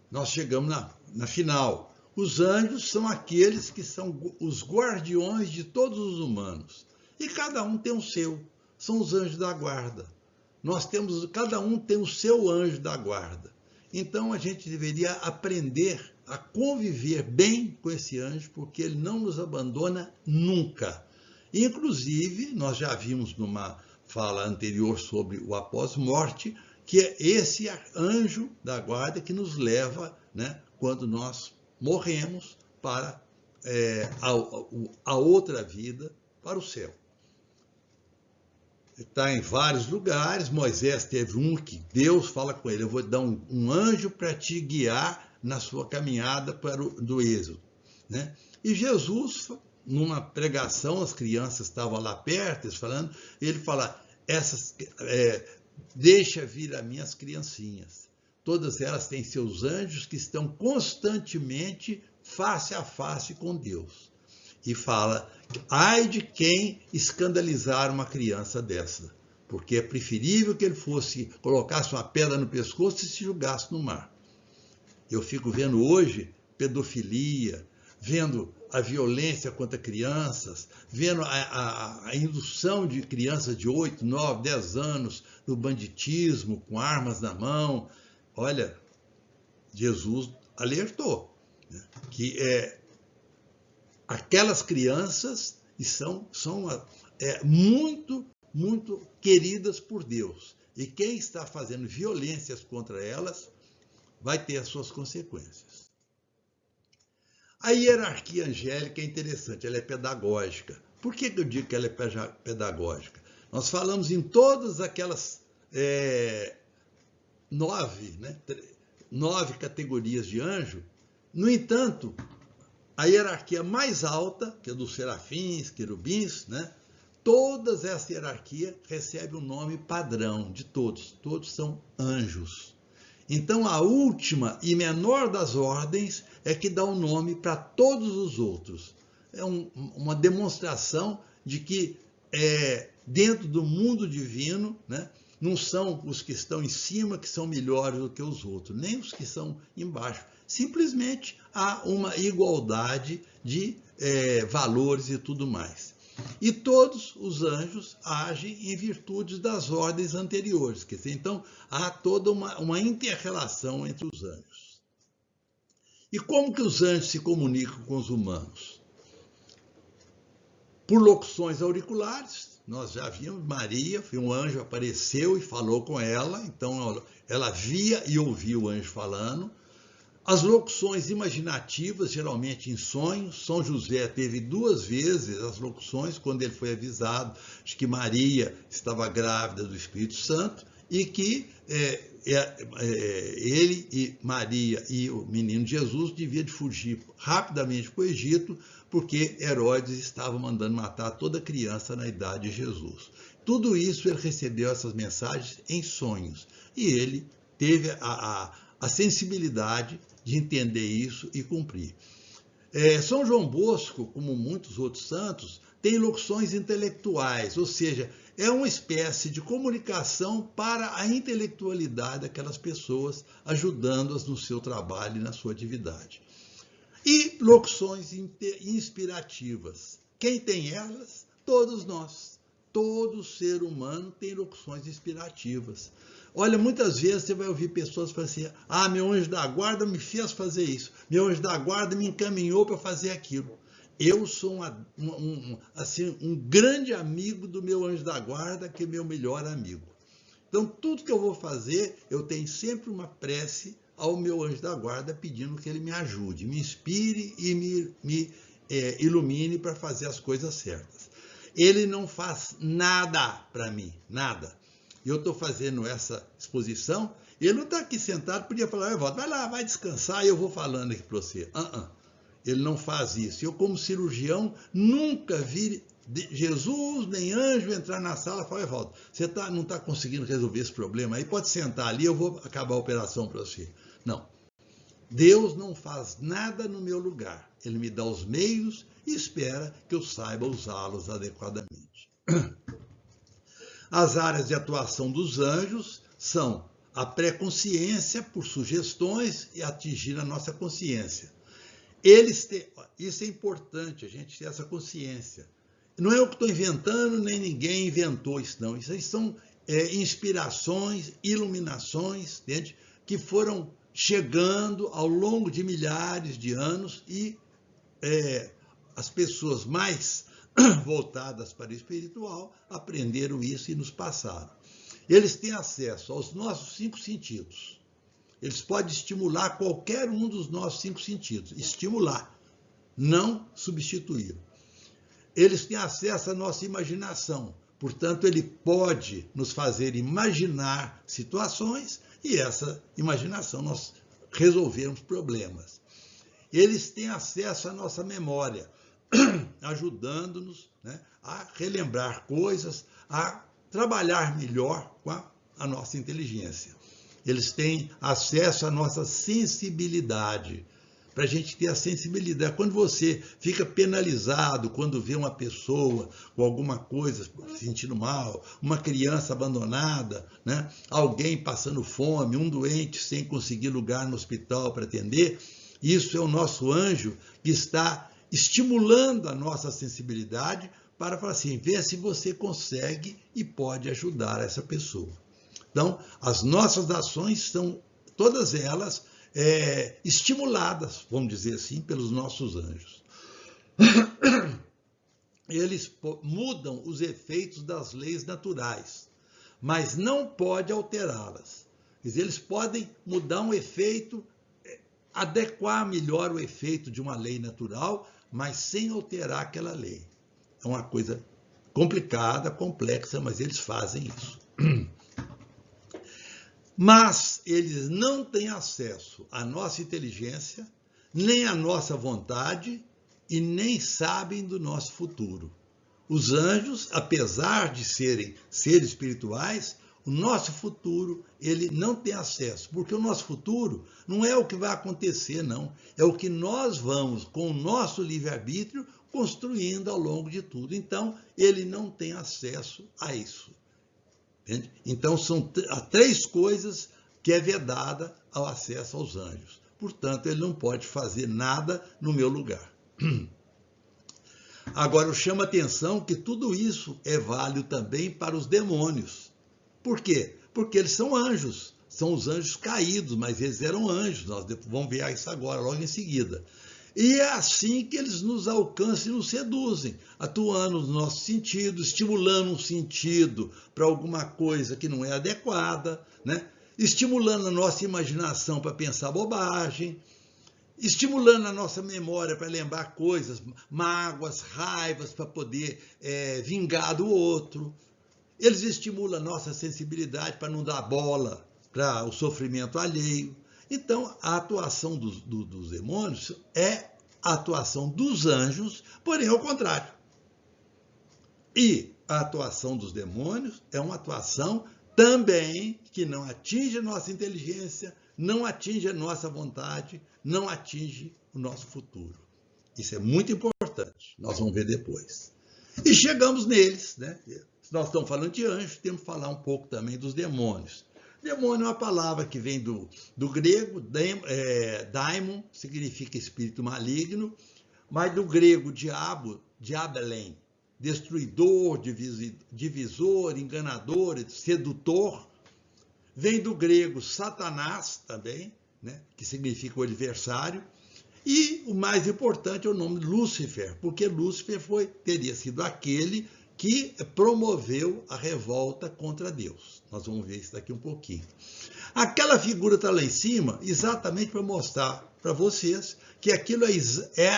Nós chegamos na final. Os anjos são aqueles que são os guardiões de todos os humanos. E cada um tem o seu. São os anjos da guarda. Cada um tem o seu anjo da guarda. Então a gente deveria aprender a conviver bem com esse anjo, porque ele não nos abandona nunca. Inclusive, nós já vimos numa fala anterior sobre o após-morte, que é esse anjo da guarda que nos leva, né, quando nós morremos, para a outra vida, para o céu. Está em vários lugares. Moisés teve um que Deus fala com ele: eu vou dar um anjo para te guiar na sua caminhada do Êxodo, né? E Jesus, numa pregação, as crianças estavam lá perto, ele fala: deixa vir a minhas criancinhas. Todas elas têm seus anjos que estão constantemente face a face com Deus. e fala: ai de quem escandalizar uma criança dessa, porque é preferível que ele colocasse uma pedra no pescoço e se jogasse no mar. Eu fico vendo hoje pedofilia, vendo a violência contra crianças, vendo a indução de crianças de 8, 9, 10 anos no banditismo, com armas na mão. Olha, Jesus alertou, né, que aquelas crianças são muito, muito queridas por Deus. E quem está fazendo violências contra elas vai ter as suas consequências. A hierarquia angélica é interessante, ela é pedagógica. Por que eu digo que ela é pedagógica? Nós falamos em todas aquelas 9 categorias de anjo. No entanto, a hierarquia mais alta, que é dos serafins, querubins, né? Todas essa hierarquia recebe um nome padrão de todos. Todos são anjos. Então, a última e menor das ordens é que dá um nome para todos os outros. É uma demonstração de que dentro do mundo divino, né, não são os que estão em cima que são melhores do que os outros, nem os que estão embaixo. Simplesmente há uma igualdade de valores e tudo mais. E todos os anjos agem em virtude das ordens anteriores. Quer dizer, então, há toda uma inter-relação entre os anjos. E como que os anjos se comunicam com os humanos? Por locuções auriculares. Nós já vimos, Maria, um anjo apareceu e falou com ela, então ela via e ouvia o anjo falando. As locuções imaginativas, geralmente em sonhos. São José teve 2 vezes as locuções, quando ele foi avisado de que Maria estava grávida do Espírito Santo e que ele e Maria e o menino Jesus deviam de fugir rapidamente para o Egito, porque Herodes estava mandando matar toda criança na idade de Jesus. Tudo isso ele recebeu essas mensagens em sonhos e ele teve a sensibilidade de entender isso e cumprir. São João Bosco, como muitos outros santos, tem locuções intelectuais, ou seja, é uma espécie de comunicação para a intelectualidade daquelas pessoas, ajudando-as no seu trabalho e na sua atividade. E locuções inspirativas. Quem tem elas? Todos nós. Todo ser humano tem locuções inspirativas. Olha, muitas vezes você vai ouvir pessoas falando assim: ah, meu anjo da guarda me fez fazer isso, meu anjo da guarda me encaminhou para fazer aquilo. Eu sou um grande amigo do meu anjo da guarda, que é meu melhor amigo. Então, tudo que eu vou fazer, eu tenho sempre uma prece ao meu anjo da guarda, pedindo que ele me ajude, me inspire e me ilumine para fazer as coisas certas. Ele não faz nada para mim, nada. Eu estou fazendo essa exposição, e ele não está aqui sentado, podia falar: vai lá, vai descansar, e eu vou falando aqui para você. Ele não faz isso. Eu, como cirurgião, nunca vi Jesus nem anjo entrar na sala e falar: Evaldo, você não está conseguindo resolver esse problema aí, pode sentar ali, eu vou acabar a operação para você. Não. Deus não faz nada no meu lugar. Ele me dá os meios e espera que eu saiba usá-los adequadamente. As áreas de atuação dos anjos são a pré-consciência, por sugestões, e atingir a nossa consciência. Isso é importante, a gente ter essa consciência. Não é eu que estou inventando, nem ninguém inventou isso, não. Isso aí são inspirações, iluminações, entende? Que foram chegando ao longo de milhares de anos e as pessoas mais voltadas para o espiritual aprenderam isso e nos passaram. Eles têm acesso aos nossos 5 sentidos. Eles podem estimular qualquer um dos nossos 5 sentidos. Estimular, não substituir. Eles têm acesso à nossa imaginação. Portanto, ele pode nos fazer imaginar situações e essa imaginação nós resolvermos problemas. Eles têm acesso à nossa memória, ajudando-nos, né, a relembrar coisas, a trabalhar melhor com a nossa inteligência. Eles têm acesso à nossa sensibilidade. para a gente ter a sensibilidade. Quando você fica penalizado, quando vê uma pessoa com alguma coisa se sentindo mal, uma criança abandonada, né? Alguém passando fome, um doente sem conseguir lugar no hospital para atender, isso é o nosso anjo que está estimulando a nossa sensibilidade para falar assim, vê se você consegue e pode ajudar essa pessoa. Então, as nossas ações são, todas elas, estimuladas, vamos dizer assim, pelos nossos anjos. Eles mudam os efeitos das leis naturais, mas não pode alterá-las. Quer dizer, eles podem mudar um efeito, adequar melhor o efeito de uma lei natural, mas sem alterar aquela lei. É uma coisa complicada, complexa, mas eles fazem isso. Mas eles não têm acesso à nossa inteligência, nem à nossa vontade e nem sabem do nosso futuro. Os anjos, apesar de serem seres espirituais, o nosso futuro, ele não tem acesso, porque o nosso futuro não é o que vai acontecer, não. É o que nós vamos, com o nosso livre-arbítrio, construindo ao longo de tudo. Então, ele não tem acesso a isso. Entende? Então, são três coisas que é vedada ao acesso aos anjos. Portanto, ele não pode fazer nada no meu lugar. Agora, eu chamo a atenção que tudo isso é válido também para os demônios. Por quê? Porque eles são anjos, são os anjos caídos, mas eles eram anjos, nós vamos ver isso agora, logo em seguida. E é assim que eles nos alcançam e nos seduzem, atuando no nosso sentido, estimulando um sentido para alguma coisa que não é adequada, né? Estimulando a nossa imaginação para pensar bobagem, estimulando a nossa memória para lembrar coisas, mágoas, raivas, para poder vingar do outro. Eles estimulam a nossa sensibilidade para não dar bola para o sofrimento alheio. Então, a atuação dos demônios é a atuação dos anjos, porém ao contrário. E a atuação dos demônios é uma atuação também que não atinge a nossa inteligência, não atinge a nossa vontade, não atinge o nosso futuro. Isso é muito importante, nós vamos ver depois. E chegamos neles, né? Se nós estamos falando de anjos, temos que falar um pouco também dos demônios. Demônio é uma palavra que vem do grego, daimon, significa espírito maligno, mas do grego diabelém, destruidor, divisor, enganador, sedutor. Vem do grego Satanás também, né, que significa o adversário. E o mais importante é o nome Lúcifer, porque Lúcifer teria sido aquele que promoveu a revolta contra Deus. Nós vamos ver isso daqui um pouquinho. Aquela figura está lá em cima exatamente para mostrar para vocês que aquilo é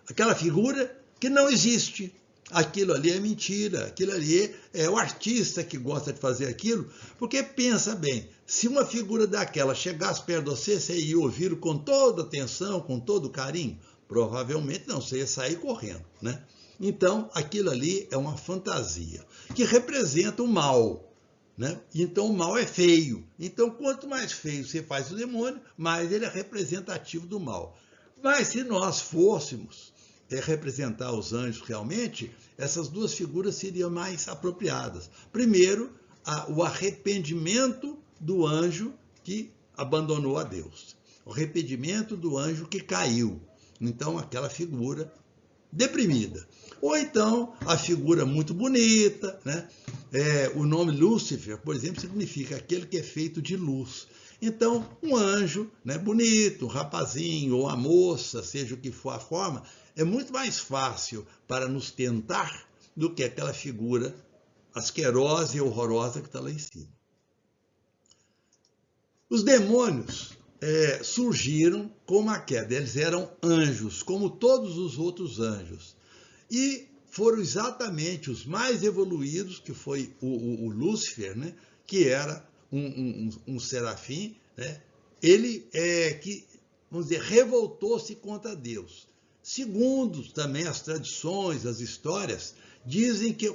aquela figura que não existe. Aquilo ali é mentira, aquilo ali é o artista que gosta de fazer aquilo, porque pensa bem, se uma figura daquela chegasse perto de você, você ia ouvir com toda atenção, com todo carinho? Provavelmente não, você ia sair correndo, né? Então, aquilo ali é uma fantasia, que representa o mal, né? Então, o mal é feio. Então, quanto mais feio você faz o demônio, mais ele é representativo do mal. Mas se nós fôssemos representar os anjos realmente, essas duas figuras seriam mais apropriadas. Primeiro, o arrependimento do anjo que abandonou a Deus. O arrependimento do anjo que caiu. Então, aquela figura deprimida. Ou então, a figura muito bonita, né? O nome Lúcifer, por exemplo, significa aquele que é feito de luz. Então, um anjo, né, bonito, um rapazinho ou a moça, seja o que for a forma, é muito mais fácil para nos tentar do que aquela figura asquerosa e horrorosa que está lá em cima. Os demônios surgiram com a queda. Eles eram anjos, como todos os outros anjos. E foram exatamente os mais evoluídos, que foi o Lúcifer, né, que era um serafim, né? Ele que, vamos dizer, revoltou-se contra Deus. Segundo também as tradições, as histórias, dizem que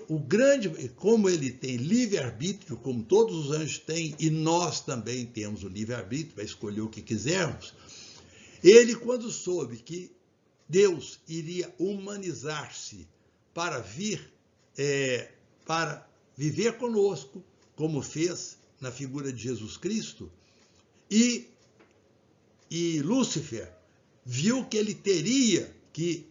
como ele tem livre-arbítrio, como todos os anjos têm, e nós também temos o livre-arbítrio para escolher o que quisermos, Ele, quando soube que Deus iria humanizar-se para para viver conosco, como fez na figura de Jesus Cristo, e Lúcifer viu que ele teria que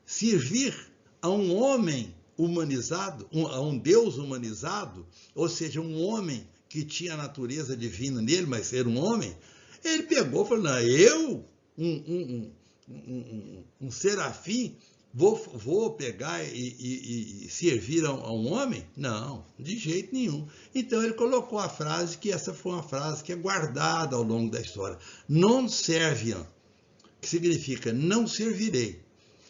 servir a um homem humanizado, a um Deus humanizado, ou seja, um homem que tinha a natureza divina nele, mas era um homem. Ele pegou e falou: não, eu, um serafim, vou pegar e servir a um homem? Não, de jeito nenhum. Então ele colocou a frase, que essa foi uma frase que é guardada ao longo da história: non serviam, que significa não servirei.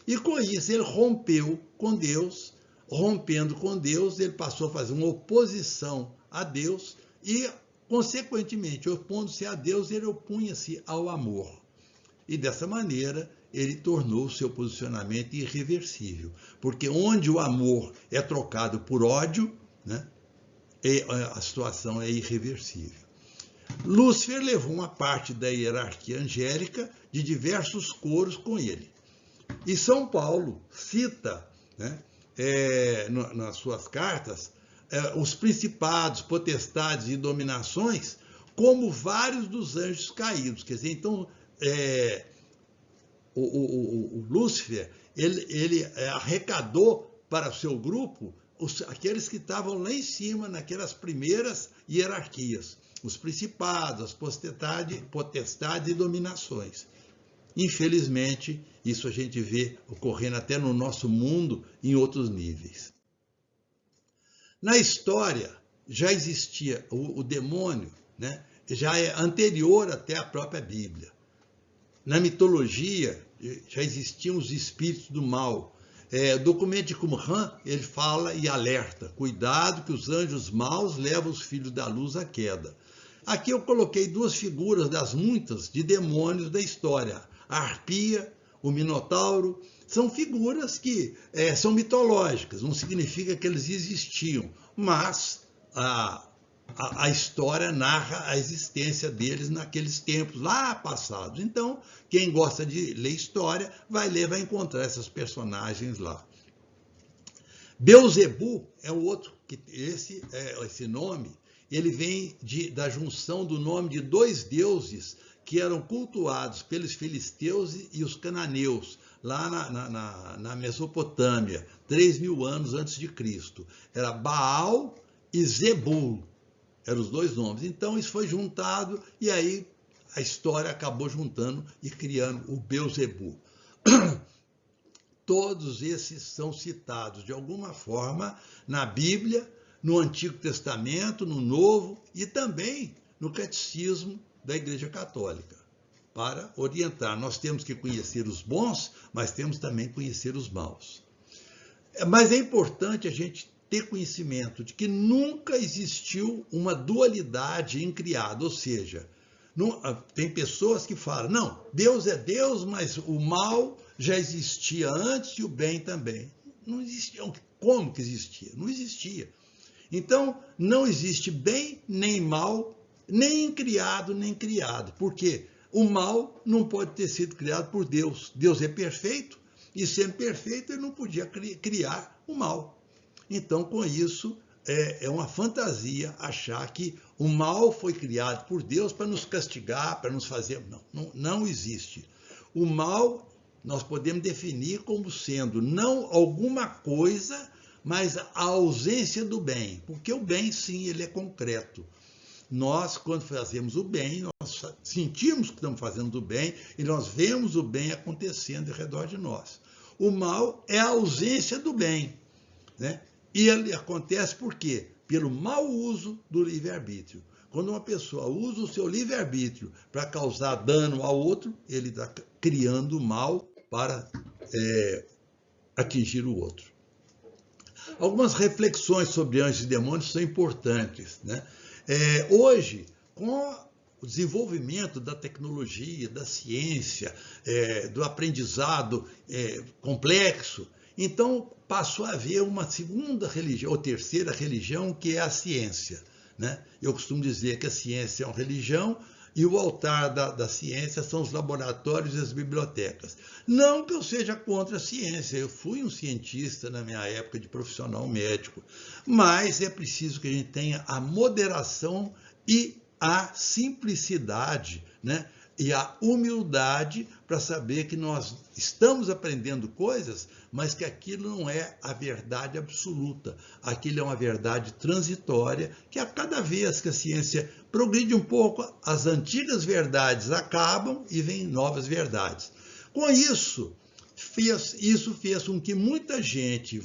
E com isso ele rompeu com Deus. Rompendo com Deus, ele passou a fazer uma oposição a Deus e, consequentemente, opondo-se a Deus, ele opunha-se ao amor. E dessa maneira, ele tornou o seu posicionamento irreversível. Porque onde o amor é trocado por ódio, né, a situação é irreversível. Lúcifer levou uma parte da hierarquia angélica de diversos coros com ele. E São Paulo cita, né, nas suas cartas, os principados, potestades e dominações como vários dos anjos caídos. Quer dizer, então, o Lúcifer, ele arrecadou para o seu grupo aqueles que estavam lá em cima, naquelas primeiras hierarquias, os principados, as potestades e dominações. Infelizmente, isso a gente vê ocorrendo até no nosso mundo em outros níveis. Na história, já existia o demônio, né? Já é anterior até à própria Bíblia. Na mitologia, já existiam os espíritos do mal. O documento de Qumran, ele fala e alerta: cuidado que os anjos maus levam os filhos da luz à queda. Aqui eu coloquei duas figuras das muitas de demônios da história. A arpia, o minotauro, são figuras que são mitológicas, não significa que eles existiam, mas a história narra a existência deles naqueles tempos lá passados. Então, quem gosta de ler história vai encontrar essas personagens lá. Beuzebu é o outro, esse nome, ele vem da junção do nome de dois deuses que eram cultuados pelos filisteus e os cananeus, lá na Mesopotâmia, 3.000 anos antes de Cristo. Era Baal e Zebul, eram os dois nomes. Então isso foi juntado e aí a história acabou juntando e criando o Beuzebu. Todos esses são citados de alguma forma na Bíblia, no Antigo Testamento, no Novo e também no Catecismo da Igreja Católica, para orientar. Nós temos que conhecer os bons, mas temos também que conhecer os maus. Mas é importante a gente ter conhecimento de que nunca existiu uma dualidade em criado, ou seja, tem pessoas que falam: não, Deus é Deus, mas o mal já existia antes e o bem também. Não existia. Como que existia? Não existia. Então, não existe bem nem mal, nem criado, nem criado. Por quê? O mal não pode ter sido criado por Deus. Deus é perfeito, e sendo perfeito, ele não podia criar o mal. Então, com isso, é uma fantasia achar que o mal foi criado por Deus para nos castigar, para nos fazer... Não existe. O mal nós podemos definir como sendo não alguma coisa, mas a ausência do bem. Porque o bem, sim, ele é concreto. Nós, quando fazemos o bem, nós sentimos que estamos fazendo o bem e nós vemos o bem acontecendo ao redor de nós. O mal é a ausência do bem, né? E ele acontece por quê? Pelo mau uso do livre-arbítrio. Quando uma pessoa usa o seu livre-arbítrio para causar dano ao outro, ele está criando mal para atingir o outro. Algumas reflexões sobre anjos e demônios são importantes, né? Hoje, com o desenvolvimento da tecnologia, da ciência, do aprendizado complexo, então passou a haver uma segunda religião, ou terceira religião, que é a ciência, né? Eu costumo dizer que a ciência é uma religião e o altar da ciência são os laboratórios e as bibliotecas. Não que eu seja contra a ciência, eu fui um cientista na minha época de profissional médico, mas é preciso que a gente tenha a moderação e a simplicidade, né? E a humildade para saber que nós estamos aprendendo coisas, mas que aquilo não é a verdade absoluta. Aquilo é uma verdade transitória, que a cada vez que a ciência progride um pouco, as antigas verdades acabam e vêm novas verdades. Com isso fez com que muita gente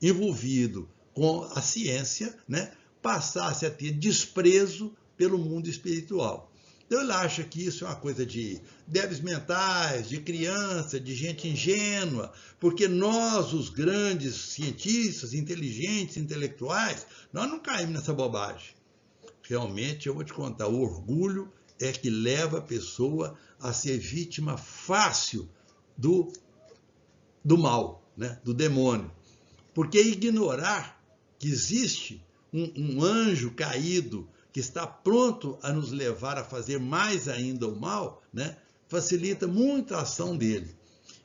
envolvido com a ciência, né, passasse a ter desprezo pelo mundo espiritual. Então ele acha que isso é uma coisa de débeis mentais, de criança, de gente ingênua, porque nós, os grandes cientistas, inteligentes, intelectuais, nós não caímos nessa bobagem. Realmente, eu vou te contar, o orgulho é que leva a pessoa a ser vítima fácil do mal, né? Do demônio. Porque ignorar que existe um anjo caído que está pronto a nos levar a fazer mais ainda o mal, né, facilita muito a ação dele.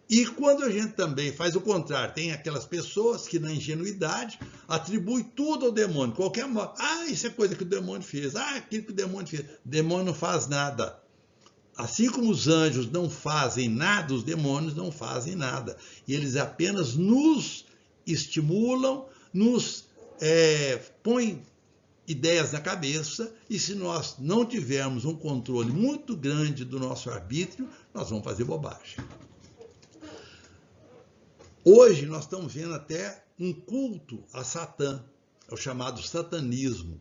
E quando a gente também faz o contrário, tem aquelas pessoas que na ingenuidade atribuem tudo ao demônio, qualquer mal. Ah, isso é coisa que o demônio fez. Ah, aquilo que o demônio fez. O demônio não faz nada. Assim como os anjos não fazem nada, os demônios não fazem nada. E eles apenas nos estimulam, nos põem ideias na cabeça, e se nós não tivermos um controle muito grande do nosso arbítrio, nós vamos fazer bobagem. Hoje nós estamos vendo até um culto a Satã, é o chamado satanismo.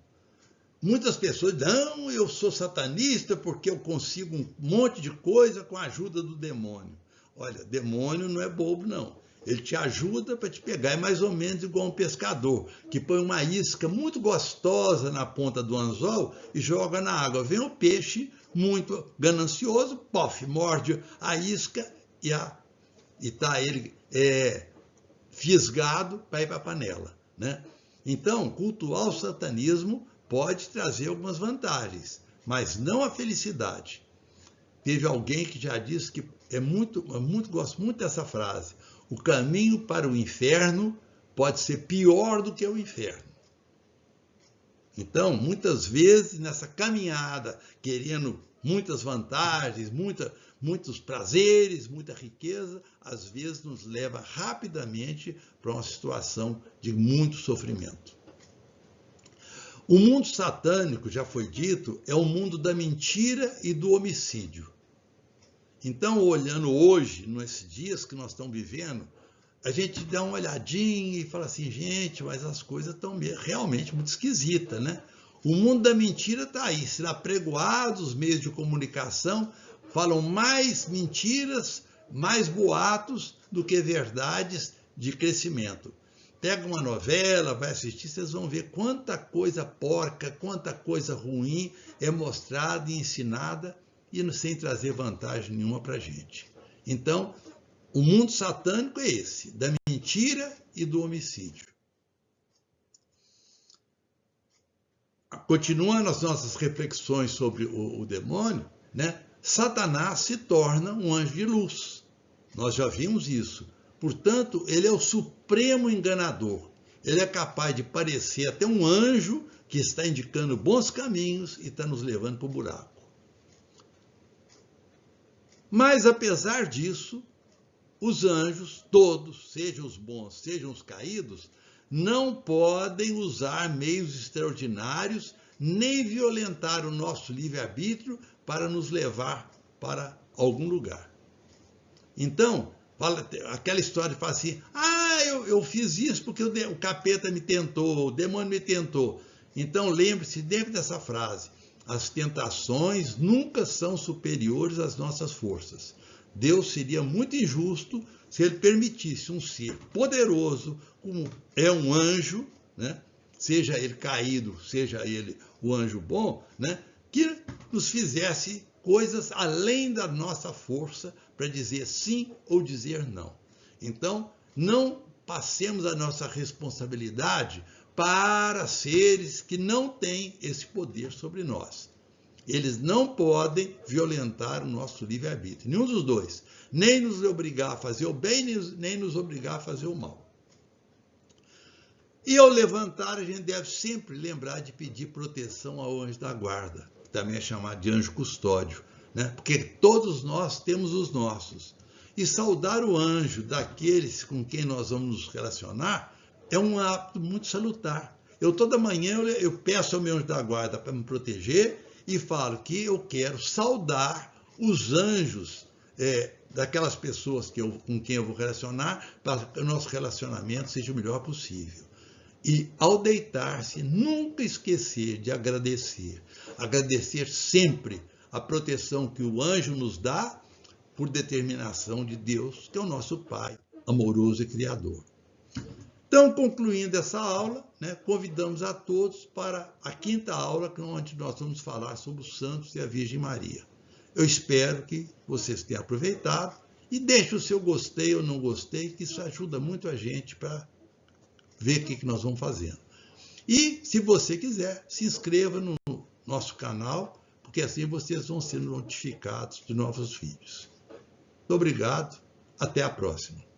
Muitas pessoas dizem, não, eu sou satanista porque eu consigo um monte de coisa com a ajuda do demônio. Olha, demônio não é bobo, não. Ele te ajuda para te pegar, é mais ou menos igual um pescador, que põe uma isca muito gostosa na ponta do anzol e joga na água. Vem o peixe muito ganancioso, pof, morde a isca e está ele fisgado para ir para a panela, né? Então, cultuar o satanismo pode trazer algumas vantagens, mas não a felicidade. Teve alguém que já disse que gosto muito dessa frase, o caminho para o inferno pode ser pior do que o inferno. Então, muitas vezes, nessa caminhada, querendo muitas vantagens, muitos prazeres, muita riqueza, às vezes nos leva rapidamente para uma situação de muito sofrimento. O mundo satânico, já foi dito, é o mundo da mentira e do homicídio. Então, olhando hoje, nesses dias que nós estamos vivendo, a gente dá uma olhadinha e fala assim, gente, mas as coisas estão realmente muito esquisitas, né? O mundo da mentira está aí, sendo apregoado, os meios de comunicação falam mais mentiras, mais boatos do que verdades de crescimento. Pega uma novela, vai assistir, vocês vão ver quanta coisa porca, quanta coisa ruim é mostrada e ensinada, e sem trazer vantagem nenhuma para a gente. Então, o mundo satânico é esse, da mentira e do homicídio. Continuando as nossas reflexões sobre o demônio, né? Satanás se torna um anjo de luz. Nós já vimos isso. Portanto, ele é o supremo enganador. Ele é capaz de parecer até um anjo que está indicando bons caminhos e está nos levando para o buraco. Mas, apesar disso, os anjos, todos, sejam os bons, sejam os caídos, não podem usar meios extraordinários, nem violentar o nosso livre-arbítrio para nos levar para algum lugar. Então, aquela história de falar assim, eu fiz isso porque o capeta me tentou, o demônio me tentou. Então, lembre-se dessa frase, as tentações nunca são superiores às nossas forças. Deus seria muito injusto se ele permitisse um ser poderoso, como é um anjo, né? Seja ele caído, seja ele o anjo bom, né? Que nos fizesse coisas além da nossa força para dizer sim ou dizer não. Então, não passemos a nossa responsabilidade para seres que não têm esse poder sobre nós. Eles não podem violentar o nosso livre-arbítrio, nenhum dos dois. Nem nos obrigar a fazer o bem, nem nos obrigar a fazer o mal. E ao levantar, a gente deve sempre lembrar de pedir proteção ao anjo da guarda, que também é chamado de anjo custódio, né? Porque todos nós temos os nossos. E saudar o anjo daqueles com quem nós vamos nos relacionar é um hábito muito salutar. Eu toda manhã eu peço ao meu anjo da guarda para me proteger e falo que eu quero saudar os anjos daquelas pessoas com quem eu vou relacionar, para que o nosso relacionamento seja o melhor possível. E ao deitar-se, nunca esquecer de agradecer. Agradecer sempre a proteção que o anjo nos dá por determinação de Deus, que é o nosso Pai, amoroso e Criador. Então, concluindo essa aula, convidamos a todos para a 5ª aula, onde nós vamos falar sobre os santos e a Virgem Maria. Eu espero que vocês tenham aproveitado e deixe o seu gostei ou não gostei, que isso ajuda muito a gente para ver o que nós vamos fazendo. E, se você quiser, se inscreva no nosso canal, porque assim vocês vão ser notificados de novos vídeos. Muito obrigado, até a próxima.